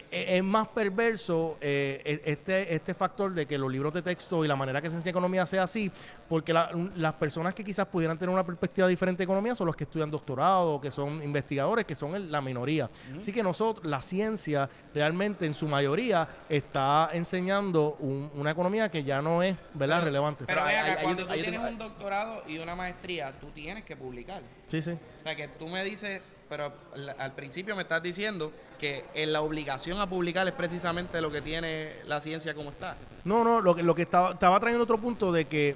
[SPEAKER 3] es más perverso este factor de que los libros de texto y la manera que se enseña economía sea así, porque las personas que quizás pudieran tener una perspectiva diferente de economía son los que estudian doctorado, que son investigadores, que son la minoría. Así que la ciencia realmente en su mayoría está enseñando una economía que ya no es, ¿verdad?, relevante.
[SPEAKER 2] Pero cuando tú tienes un doctorado y una maestría, tú tienes que publicar.
[SPEAKER 3] Sí.
[SPEAKER 2] O sea, que tú me dices pero al principio me estás diciendo que la obligación a publicar es precisamente lo que tiene la ciencia como está.
[SPEAKER 3] No, lo que estaba trayendo otro punto de que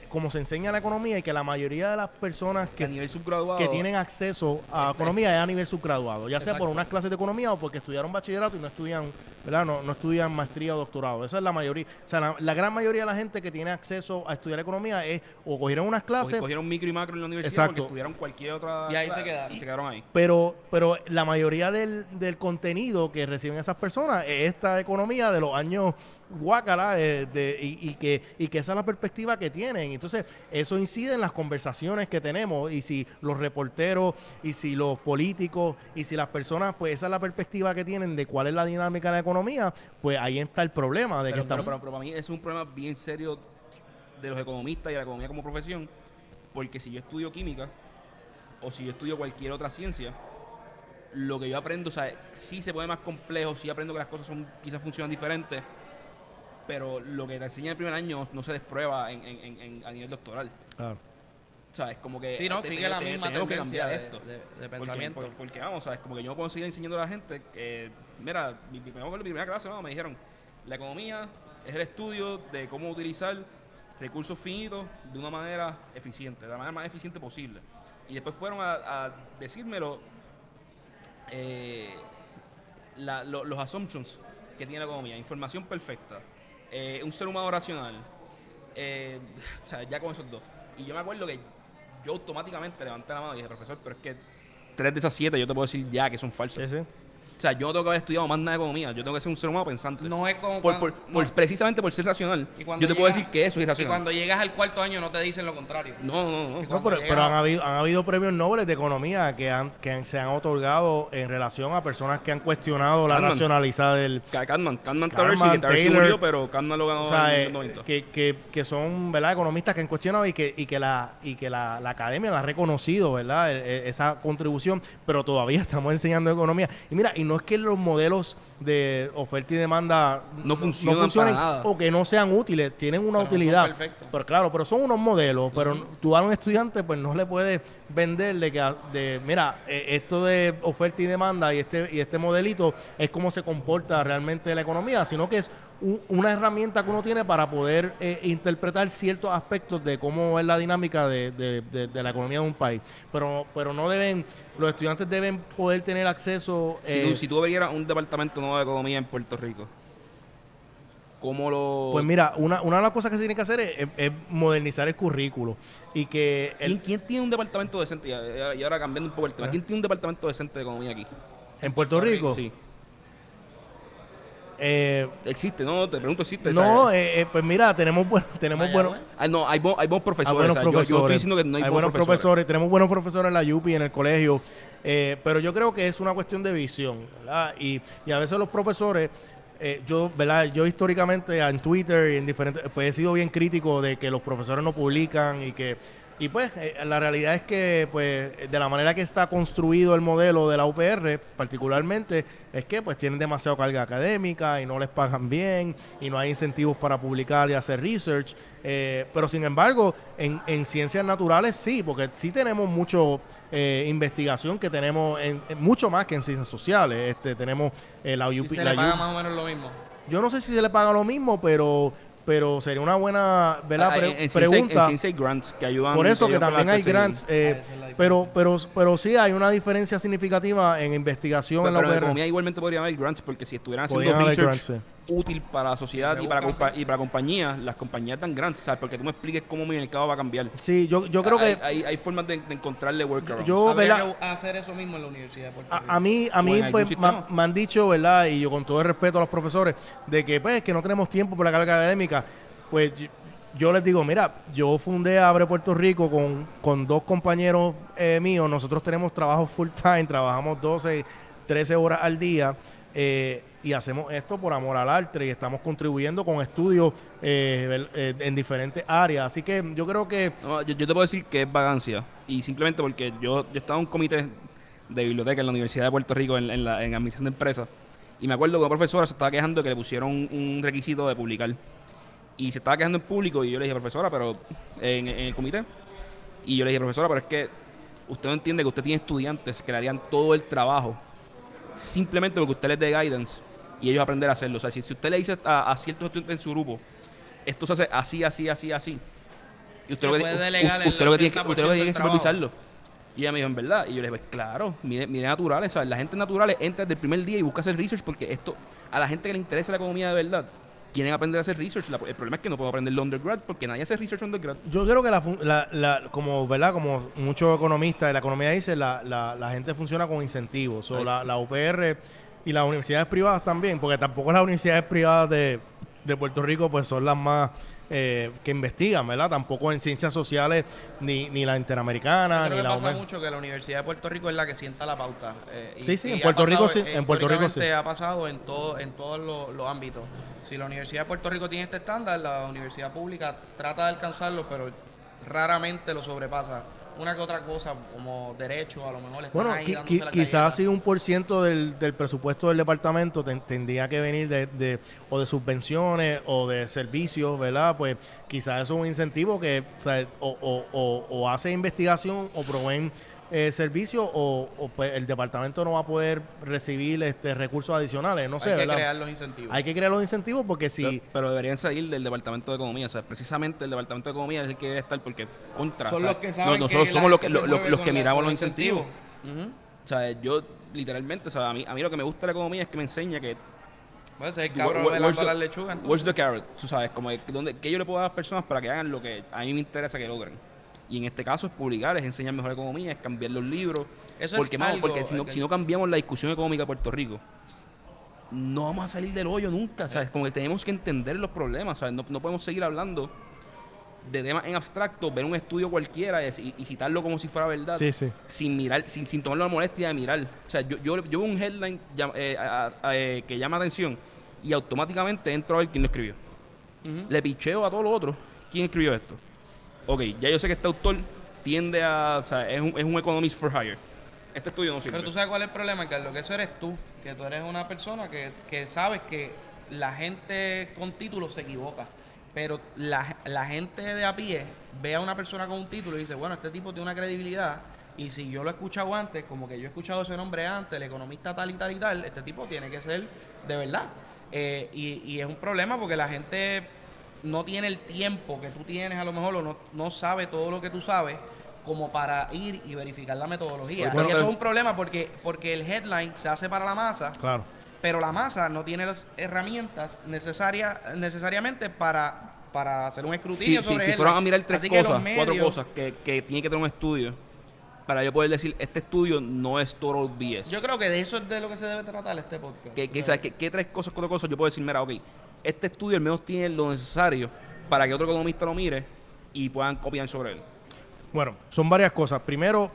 [SPEAKER 3] como se enseña la economía y que la mayoría de las personas
[SPEAKER 1] Que a nivel subgraduado...
[SPEAKER 3] que tienen acceso a economía es a nivel subgraduado, ya sea por
[SPEAKER 2] Exacto.
[SPEAKER 3] unas clases de economía o porque estudiaron bachillerato y no estudian, ¿verdad? No estudian maestría o doctorado. Esa es la mayoría. O sea, la gran mayoría de la gente que tiene acceso a estudiar economía es o cogieron unas clases,
[SPEAKER 1] cogieron micro y macro en la universidad
[SPEAKER 3] Exacto.
[SPEAKER 1] porque estudiaron cualquier otra...
[SPEAKER 2] Y ahí se
[SPEAKER 1] clase
[SPEAKER 2] quedaron.
[SPEAKER 1] Y se quedaron ahí.
[SPEAKER 3] pero la mayoría del contenido que reciben esas personas es esta economía de los años guácala y que esa es la perspectiva que tienen. Entonces, eso incide en las conversaciones que tenemos y si los reporteros y si los políticos y si las personas, pues esa es la perspectiva que tienen de cuál es la dinámica de la economía, pues ahí está el problema de que estamos...
[SPEAKER 1] pero para mí es un problema bien serio de los economistas y de la economía como profesión, porque si yo estudio química o si yo estudio cualquier otra ciencia, lo que yo aprendo, o sea, sí se pone más complejo, sí aprendo que las cosas quizás funcionan diferentes, pero lo que te enseña en el primer año no se desprueba a nivel doctoral.
[SPEAKER 3] Claro.
[SPEAKER 1] O sea, es como que...
[SPEAKER 2] Sí, no, sigue la misma
[SPEAKER 1] tenemos que
[SPEAKER 2] tendencia
[SPEAKER 1] cambiar
[SPEAKER 2] de,
[SPEAKER 1] esto.
[SPEAKER 2] de pensamiento.
[SPEAKER 1] Porque vamos, ¿sabes? Como que yo no puedo seguir enseñando a la gente que, mira, mi primera clase, me dijeron, la economía es el estudio de cómo utilizar recursos finitos de una manera eficiente, de la manera más eficiente posible. Y después fueron a decírmelo los assumptions que tiene la economía, información perfecta, un ser humano racional, o sea, ya con esos dos. Y yo me acuerdo que yo automáticamente levanté la mano y dije, profesor, pero es que 3 de esas 7 yo te puedo decir ya que son falsas.
[SPEAKER 3] Sí, sí.
[SPEAKER 1] O sea, yo no tengo que haber estudiado más nada de economía, yo tengo que ser un ser humano pensante.
[SPEAKER 2] No es como
[SPEAKER 1] Precisamente por ser racional,
[SPEAKER 2] Y cuando
[SPEAKER 1] yo te puedo
[SPEAKER 2] llegas-
[SPEAKER 1] decir que eso es
[SPEAKER 2] Y
[SPEAKER 1] irracional.
[SPEAKER 2] cuando llegas al cuarto año no te dicen lo contrario.
[SPEAKER 1] No.
[SPEAKER 3] No, pero han habido premios Nobel de economía que se han otorgado en relación a personas que han cuestionado la
[SPEAKER 1] Kahneman.
[SPEAKER 3] racionalidad del...
[SPEAKER 1] Kahneman
[SPEAKER 3] Kahneman,
[SPEAKER 1] Taylor
[SPEAKER 3] Taylor,
[SPEAKER 1] murió, pero Kahneman lo ganó
[SPEAKER 3] O sea,
[SPEAKER 1] en el 90.
[SPEAKER 3] que son, ¿verdad?, economistas que han cuestionado y que la academia la ha reconocido, ¿verdad?, esa contribución, pero todavía estamos enseñando economía. Y mira, y no es que los modelos de oferta y demanda
[SPEAKER 1] No funcionan para nada.
[SPEAKER 3] o que no sean útiles, tienen una
[SPEAKER 2] Pero no son
[SPEAKER 3] utilidad.
[SPEAKER 2] perfectos.
[SPEAKER 3] Pero claro, pero son unos modelos, pero tú a un estudiante pues no le puedes vender mira, esto de oferta y demanda y este modelito es cómo se comporta realmente la economía, sino que es una herramienta que uno tiene para poder interpretar ciertos aspectos de cómo es la dinámica de la economía de un país. Pero no deben, los estudiantes deben poder tener acceso...
[SPEAKER 1] Si tú abrieras un departamento nuevo de economía en Puerto Rico, ¿cómo lo...?
[SPEAKER 3] Pues mira, una de las cosas que se tiene que hacer es modernizar el currículo y que...
[SPEAKER 1] ¿Quién tiene un departamento decente? Y ahora cambiando un poco el tema.
[SPEAKER 3] Ajá.
[SPEAKER 1] ¿Quién tiene un departamento decente de economía aquí?
[SPEAKER 3] en Puerto Rico...
[SPEAKER 1] Sí.
[SPEAKER 3] Eh,
[SPEAKER 1] ¿Existe? No, te pregunto, ¿existe?
[SPEAKER 3] no,
[SPEAKER 1] O sea,
[SPEAKER 3] pues mira, tenemos
[SPEAKER 2] Vaya,
[SPEAKER 3] buenos
[SPEAKER 2] güey.
[SPEAKER 1] no, hay buenos profesores.
[SPEAKER 3] buenos
[SPEAKER 1] o sea, yo no estoy
[SPEAKER 3] profesores.
[SPEAKER 1] diciendo que no hay,
[SPEAKER 3] Hay
[SPEAKER 1] buenos profesores.
[SPEAKER 3] tenemos buenos profesores en la UPI, en el colegio, pero yo creo que es una cuestión de visión, ¿verdad? Y a veces los profesores, ¿verdad? Yo históricamente en Twitter y en diferentes, pues he sido bien crítico de que los profesores no publican y pues la realidad es que pues de la manera que está construido el modelo de la UPR particularmente es que pues tienen demasiada carga académica y no les pagan bien y no hay incentivos para publicar y hacer research, pero sin embargo en ciencias naturales sí, porque sí tenemos mucho investigación que tenemos en mucho más que en ciencias sociales. Tenemos la
[SPEAKER 2] Y
[SPEAKER 3] UP,
[SPEAKER 2] se
[SPEAKER 3] la
[SPEAKER 2] le paga
[SPEAKER 3] U-
[SPEAKER 2] más o menos lo mismo.
[SPEAKER 3] yo no sé si se le paga lo mismo, pero sería una buena, ¿verdad?
[SPEAKER 1] En
[SPEAKER 3] pregunta.
[SPEAKER 1] ciencia hay grants que ayudan.
[SPEAKER 3] Por eso que
[SPEAKER 1] ayudan con
[SPEAKER 3] también
[SPEAKER 1] la
[SPEAKER 3] hay
[SPEAKER 1] tercera-
[SPEAKER 3] grants,
[SPEAKER 2] esa es la diferencia.
[SPEAKER 3] pero sí hay una diferencia significativa en investigación en la
[SPEAKER 1] Pero en
[SPEAKER 3] UPR.
[SPEAKER 1] economía igualmente podrían haber grants porque si estuvieran haciendo
[SPEAKER 3] Podrían haber
[SPEAKER 1] research
[SPEAKER 3] grants,
[SPEAKER 1] útil para la sociedad
[SPEAKER 2] Se
[SPEAKER 1] y para,
[SPEAKER 2] buscan,
[SPEAKER 1] y para compañías, las compañías dan grants, ¿sabes? Porque tú me expliques cómo mi mercado va a cambiar.
[SPEAKER 3] Sí, yo creo que
[SPEAKER 1] Hay formas de encontrarle workarounds.
[SPEAKER 3] Yo-
[SPEAKER 2] Habría
[SPEAKER 3] ¿verdad?
[SPEAKER 2] que hacer eso mismo en la Universidad de Puerto Rico.
[SPEAKER 3] a mí
[SPEAKER 1] O en algún
[SPEAKER 3] pues,
[SPEAKER 1] sistema.
[SPEAKER 3] me han dicho, ¿verdad? Y yo con todo el respeto a los profesores, de que pues que no tenemos tiempo por la carga académica, pues yo les digo, mira, yo fundé Abre Puerto Rico con 2 compañeros míos, nosotros tenemos trabajo full time, trabajamos 12, 13 horas al día, y hacemos esto por amor al arte y estamos contribuyendo con estudios en diferentes áreas, así que yo creo que
[SPEAKER 1] No, yo te puedo decir que es vagancia. Y simplemente porque yo estaba en un comité de biblioteca en la Universidad de Puerto Rico en administración de empresas. Y me acuerdo que una profesora se estaba quejando de que le pusieron un requisito de publicar. Y se estaba quejando en público y yo le dije, profesora, pero en el comité. Y yo le dije, profesora, pero es que usted no entiende que usted tiene estudiantes que le harían todo el trabajo simplemente porque usted les dé guidance y ellos aprender a hacerlo. O sea, si usted le dice a ciertos estudiantes en su grupo, esto se hace así, así, así, así, y usted usted lo que tiene que supervisarlo. Y ella me dijo, en verdad. Y yo le dije, pues claro, mire naturales, ¿sabes? La gente naturales entra desde el primer día y busca hacer research porque esto, a la gente que le interesa la economía de verdad, quieren aprender a hacer research. El problema es que no puedo aprender el undergrad porque nadie hace research undergrad.
[SPEAKER 3] Yo creo que como, ¿verdad? Como muchos economistas de la economía dicen, la gente funciona con incentivos. O la UPR y las universidades privadas también, porque tampoco las universidades privadas de Puerto Rico pues son las más que investigan, ¿verdad? Tampoco en ciencias sociales ni la Interamericana,
[SPEAKER 2] Yo creo
[SPEAKER 3] ni
[SPEAKER 2] que
[SPEAKER 3] la
[SPEAKER 2] pasa
[SPEAKER 3] UME.
[SPEAKER 2] mucho que la Universidad de Puerto Rico es la que sienta la pauta.
[SPEAKER 3] Sí, en Puerto Rico sí. En Puerto Rico sí.
[SPEAKER 2] Ha pasado en todos los ámbitos. Si la Universidad de Puerto Rico tiene este estándar, la universidad pública trata de alcanzarlo, pero raramente lo sobrepasa. Una que otra cosa, como derecho, a lo mejor están
[SPEAKER 3] Bueno,
[SPEAKER 2] ahí dándose la
[SPEAKER 3] quizás
[SPEAKER 2] galleta.
[SPEAKER 3] así 1% del presupuesto del departamento tendría que venir o de subvenciones o de servicios, ¿verdad? Pues quizás eso es un incentivo que o sea, o hace investigación o proveen servicios o pues el departamento no va a poder recibir recursos adicionales, no sé,
[SPEAKER 2] Hay que
[SPEAKER 3] ¿verdad?
[SPEAKER 2] crear los incentivos.
[SPEAKER 3] Hay que crear los incentivos porque si...
[SPEAKER 1] Pero deberían salir del Departamento de Economía. O sea, precisamente el Departamento de Economía es el que debe estar porque contra.
[SPEAKER 2] Son
[SPEAKER 1] o sea,
[SPEAKER 2] los que saben
[SPEAKER 1] nosotros
[SPEAKER 2] que
[SPEAKER 1] somos
[SPEAKER 2] la
[SPEAKER 1] los
[SPEAKER 2] gente se mueve
[SPEAKER 1] los
[SPEAKER 2] con
[SPEAKER 1] que
[SPEAKER 2] la-
[SPEAKER 1] miramos
[SPEAKER 2] con
[SPEAKER 1] los incentivos.
[SPEAKER 2] Ujú.
[SPEAKER 1] O sea, yo literalmente, o sea, a mí lo que me gusta de la economía es que me enseña que
[SPEAKER 2] Bueno, ese es el cabrón
[SPEAKER 1] Where's
[SPEAKER 2] velando
[SPEAKER 1] the-
[SPEAKER 2] las lechugas. entonces.
[SPEAKER 1] where's the carrot, tú sabes, como que yo le puedo dar a las personas para que hagan lo que a mí me interesa que logren. Y en este caso es publicar, es enseñar mejor economía, es cambiar los libros.
[SPEAKER 2] Eso
[SPEAKER 1] porque,
[SPEAKER 2] es
[SPEAKER 1] mano,
[SPEAKER 2] algo
[SPEAKER 1] porque si no cambiamos la discusión económica de Puerto Rico, no vamos a salir del hoyo nunca, ¿sabes? Como que tenemos que entender los problemas, ¿sabes? No podemos seguir hablando de temas en abstracto, ver un estudio cualquiera y citarlo como si fuera verdad,
[SPEAKER 3] Sí, sí.
[SPEAKER 1] sin mirar, sin tomar la molestia de mirar. O sea, yo veo un headline que llama atención y automáticamente entro a ver quién lo escribió.
[SPEAKER 2] Ujú.
[SPEAKER 1] Le picheo a todos los otros. ¿Quién escribió esto? Ok, ya yo sé que este autor tiende a... O sea, es un economist for hire. Este estudio no sirve.
[SPEAKER 2] Pero tú sabes cuál es el problema, Carlos, que eso eres tú, que tú eres una persona que sabes que la gente con título se equivoca, pero la gente de a pie ve a una persona con un título y dice, bueno, este tipo tiene una credibilidad y si yo lo he escuchado antes, como que yo he escuchado ese nombre antes, el economista tal y tal y tal, este tipo tiene que ser de verdad. Y es un problema porque la gente no tiene el tiempo que tú tienes a lo mejor o no sabe todo lo que tú sabes como para ir y verificar la metodología.
[SPEAKER 3] Bueno,
[SPEAKER 2] y eso es un problema porque el headline se hace para la masa,
[SPEAKER 3] Claro.
[SPEAKER 2] pero la masa no tiene las herramientas necesariamente para hacer un escrutinio sobre
[SPEAKER 1] Si
[SPEAKER 2] headline.
[SPEAKER 1] fueran a mirar tres
[SPEAKER 2] Así que los
[SPEAKER 1] cosas, cuatro
[SPEAKER 2] medios-
[SPEAKER 1] cosas que tiene que tener un estudio para yo poder decir, este estudio no es total BS.
[SPEAKER 2] Yo creo que de eso es de lo que se debe tratar este podcast.
[SPEAKER 1] ¿Sabes? ¿Qué tres cosas, cuatro cosas yo puedo decir? Mira, ok, este estudio al menos tiene lo necesario para que otro economista lo mire y puedan copiar sobre él.
[SPEAKER 3] Bueno, son varias cosas. Primero,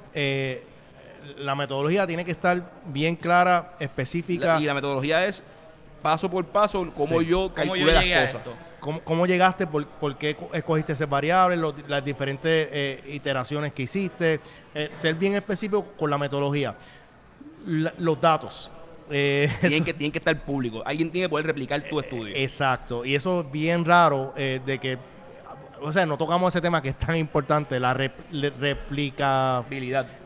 [SPEAKER 3] la metodología tiene que estar bien clara, específica.
[SPEAKER 1] Y la metodología es paso por paso, cómo
[SPEAKER 3] Sí.
[SPEAKER 1] yo
[SPEAKER 2] ¿Cómo
[SPEAKER 1] calculé
[SPEAKER 2] yo llegué a
[SPEAKER 1] las cosas.
[SPEAKER 2] esto?
[SPEAKER 3] ¿Cómo llegaste? ¿Por qué escogiste esas variables? Las diferentes iteraciones que hiciste. Ser bien específico con la metodología. Los datos.
[SPEAKER 1] Tienen que estar públicos. Alguien tiene que poder replicar tu estudio.
[SPEAKER 3] Exacto. Y eso es bien raro de que... O sea, no tocamos ese tema que es tan importante, la
[SPEAKER 1] Habilidad.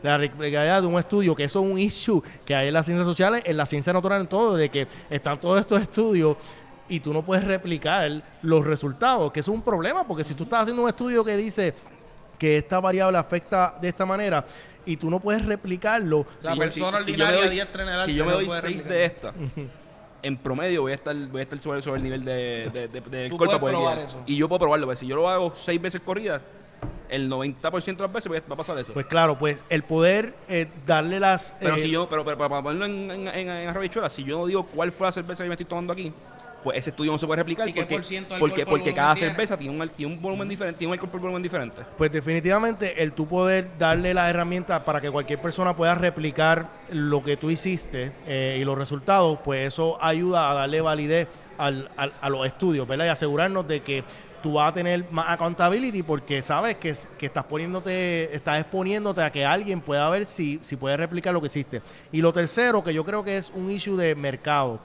[SPEAKER 3] replicabilidad de un estudio, que eso es un issue que hay en las ciencias sociales, en la ciencia natural, en todo, de que están todos estos estudios y tú no puedes replicar los resultados, que eso es un problema, porque si tú estás haciendo un estudio que dice que esta variable afecta de esta manera y tú no puedes replicarlo,
[SPEAKER 2] La
[SPEAKER 1] Si-
[SPEAKER 2] persona
[SPEAKER 1] si yo me
[SPEAKER 2] ordinaria
[SPEAKER 1] doy-
[SPEAKER 2] diestra en el arte
[SPEAKER 1] Si yo me
[SPEAKER 2] no
[SPEAKER 1] doy
[SPEAKER 2] puede
[SPEAKER 1] 6
[SPEAKER 2] replicar.
[SPEAKER 1] de esta, en promedio voy a estar sobre el nivel del
[SPEAKER 2] Tú
[SPEAKER 1] cuerpo.
[SPEAKER 2] puedes probar eso.
[SPEAKER 1] Y yo puedo probarlo. Pues, si yo lo hago 6 veces corrida, el 90% de las veces va a pasar eso.
[SPEAKER 3] pues claro, pues el poder darle las...
[SPEAKER 1] pero para ponerlo en arrabichuela, si yo no digo cuál fue la cerveza que me estoy tomando aquí, pues ese estudio no se puede replicar
[SPEAKER 2] ¿Y qué por ciento de alcohol
[SPEAKER 1] porque
[SPEAKER 2] por volumen
[SPEAKER 1] cada
[SPEAKER 2] tiene?
[SPEAKER 1] cerveza tiene un volumen diferente, tiene un alcohol por volumen diferente.
[SPEAKER 3] Pues definitivamente el tú poder darle las herramientas para que cualquier persona pueda replicar lo que tú hiciste y los resultados, pues eso ayuda a darle validez a los estudios, ¿verdad? Y asegurarnos de que tú vas a tener más accountability porque sabes que estás exponiéndote a que alguien pueda ver si puede replicar lo que hiciste. Y lo tercero, que yo creo que es un issue de mercado.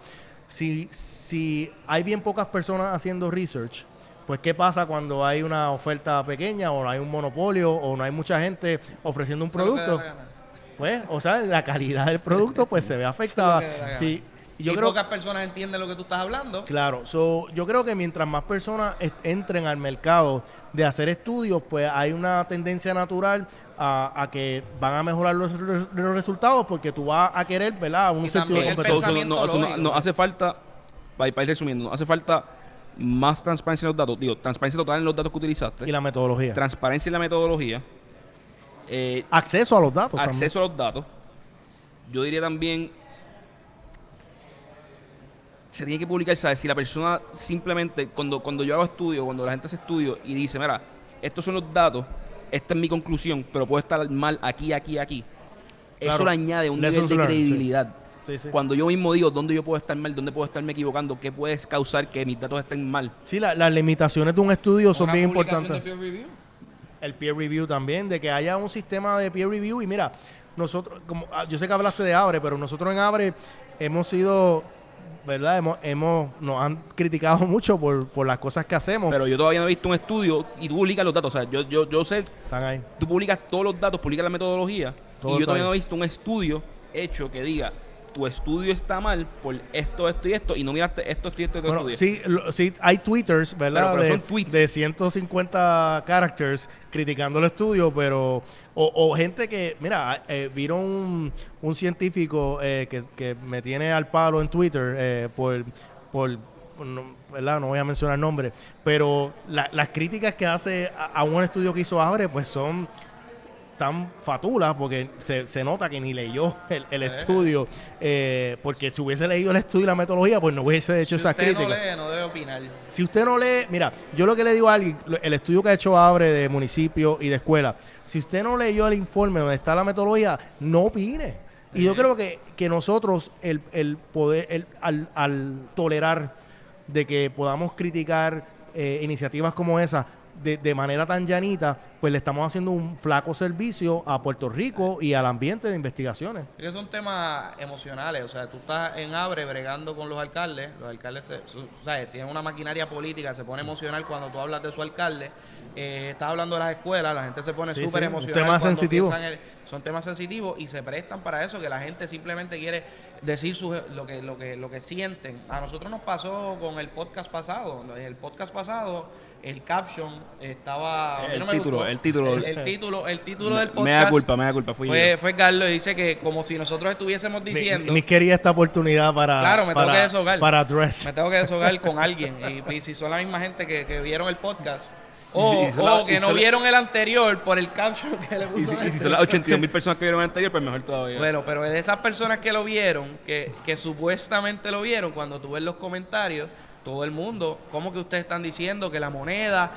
[SPEAKER 3] Si hay bien pocas personas haciendo research, Pues, ¿qué pasa cuando hay una oferta pequeña o no hay un monopolio o no hay mucha gente ofreciendo un
[SPEAKER 2] Eso es lo que
[SPEAKER 3] producto?
[SPEAKER 2] da la gana.
[SPEAKER 3] Pues, o sea, la calidad del producto pues se ve afectada.
[SPEAKER 2] Eso es lo que da la gana.
[SPEAKER 3] Sí,
[SPEAKER 2] Y
[SPEAKER 3] yo creo
[SPEAKER 2] pocas personas entienden lo que tú estás hablando.
[SPEAKER 3] Claro, yo creo que mientras más personas entren al mercado de hacer estudios, pues hay una tendencia natural a que van a mejorar los resultados porque tú vas a querer, ¿verdad? Un
[SPEAKER 2] Y
[SPEAKER 3] sentido de
[SPEAKER 2] también el
[SPEAKER 3] competencia.
[SPEAKER 2] pensamiento lógico.
[SPEAKER 1] No hace falta, para ir resumiendo, no hace falta más transparencia en los datos. Digo, transparencia total en los datos que utilizaste.
[SPEAKER 3] Y la metodología.
[SPEAKER 1] Transparencia en la metodología.
[SPEAKER 3] Acceso a los datos
[SPEAKER 1] Acceso a los datos. Yo diría también, se tiene que publicar, ¿sabes? Si la persona simplemente, cuando yo hago estudio, cuando la gente hace estudio y dice, mira, estos son los datos, esta es mi conclusión, pero puede estar mal aquí.
[SPEAKER 3] Claro.
[SPEAKER 1] Eso le añade un
[SPEAKER 3] Lessons
[SPEAKER 1] nivel de
[SPEAKER 3] learned,
[SPEAKER 1] credibilidad.
[SPEAKER 3] Sí.
[SPEAKER 1] Cuando yo mismo digo dónde yo puedo estar mal, dónde puedo estarme equivocando, qué puede causar que mis datos estén mal.
[SPEAKER 3] Sí, las limitaciones de un estudio son
[SPEAKER 2] Una
[SPEAKER 3] bien
[SPEAKER 2] publicación
[SPEAKER 3] importantes.
[SPEAKER 2] de peer review.
[SPEAKER 3] El peer review también, de que haya un sistema de peer review. Y mira, nosotros, yo sé que hablaste de Abre, pero nosotros en Abre hemos sido, ¿verdad? Nos han criticado mucho por las cosas que hacemos.
[SPEAKER 1] Pero yo todavía no he visto un estudio y tú publicas los datos. O sea, yo sé,
[SPEAKER 3] Están ahí.
[SPEAKER 1] tú publicas todos los datos, publicas la metodología
[SPEAKER 3] Todo
[SPEAKER 1] y yo
[SPEAKER 3] está
[SPEAKER 1] todavía
[SPEAKER 3] ahí.
[SPEAKER 1] no he visto un estudio hecho que diga tu estudio está mal por esto y esto y no miraste esto y esto
[SPEAKER 3] Bueno,
[SPEAKER 1] estudio.
[SPEAKER 3] sí, hay twitters, ¿verdad?
[SPEAKER 1] Pero son tweets.
[SPEAKER 3] De 150 characters criticando el estudio, pero... O gente que... Mira, vieron un científico que me tiene al palo en Twitter ¿verdad? No voy a mencionar el nombre, pero las críticas que hace a un estudio que hizo Abre, pues son tan fatulas porque se nota que ni leyó el estudio, porque si hubiese leído el estudio y la metodología, pues no hubiese hecho esas
[SPEAKER 2] Si usted
[SPEAKER 3] críticas.
[SPEAKER 2] no lee, no debe opinar.
[SPEAKER 3] Si usted no lee, mira, yo lo que le digo a alguien, el estudio que ha hecho Abre de municipio y de escuela, si usted no leyó el informe donde está la metodología, no opine. Y yo creo que nosotros, el poder, al tolerar de que podamos criticar iniciativas como esa de manera tan llanita, pues le estamos haciendo un flaco servicio a Puerto Rico y al ambiente de investigaciones.
[SPEAKER 2] Es que son temas emocionales, o sea, tú estás en Abre bregando con los alcaldes ¿sabes? Tienen una maquinaria política, se pone emocional cuando tú hablas de su alcalde, estás hablando de las escuelas, la gente se pone
[SPEAKER 3] Sí,
[SPEAKER 2] súper
[SPEAKER 3] sí,
[SPEAKER 2] emocional.
[SPEAKER 3] un tema
[SPEAKER 2] cuando
[SPEAKER 3] sensitivo.
[SPEAKER 2] piensan son temas sensitivos y se prestan para eso, que la gente simplemente quiere decir lo que sienten. A nosotros nos pasó con el podcast pasado, el caption estaba... a mí no me gustó.
[SPEAKER 1] El título.
[SPEAKER 2] El título del podcast...
[SPEAKER 1] Me da culpa, fui yo.
[SPEAKER 2] Fue Carlos y dice que como si nosotros estuviésemos diciendo...
[SPEAKER 3] Ni quería esta oportunidad
[SPEAKER 2] Claro, me tengo que deshogar.
[SPEAKER 3] para address.
[SPEAKER 2] me tengo que deshogar con alguien. Y si son la misma gente que vieron el podcast
[SPEAKER 1] Y si son la-
[SPEAKER 2] o que
[SPEAKER 1] y
[SPEAKER 2] no
[SPEAKER 1] son la-
[SPEAKER 2] vieron el anterior por el caption que le
[SPEAKER 1] Y
[SPEAKER 2] puso
[SPEAKER 1] si son las 82,000 personas que vieron el anterior, pues mejor todavía.
[SPEAKER 2] Bueno, pero de esas personas que lo vieron, que supuestamente lo vieron, cuando tú ves los comentarios, todo el mundo, ¿cómo que ustedes están diciendo que la moneda,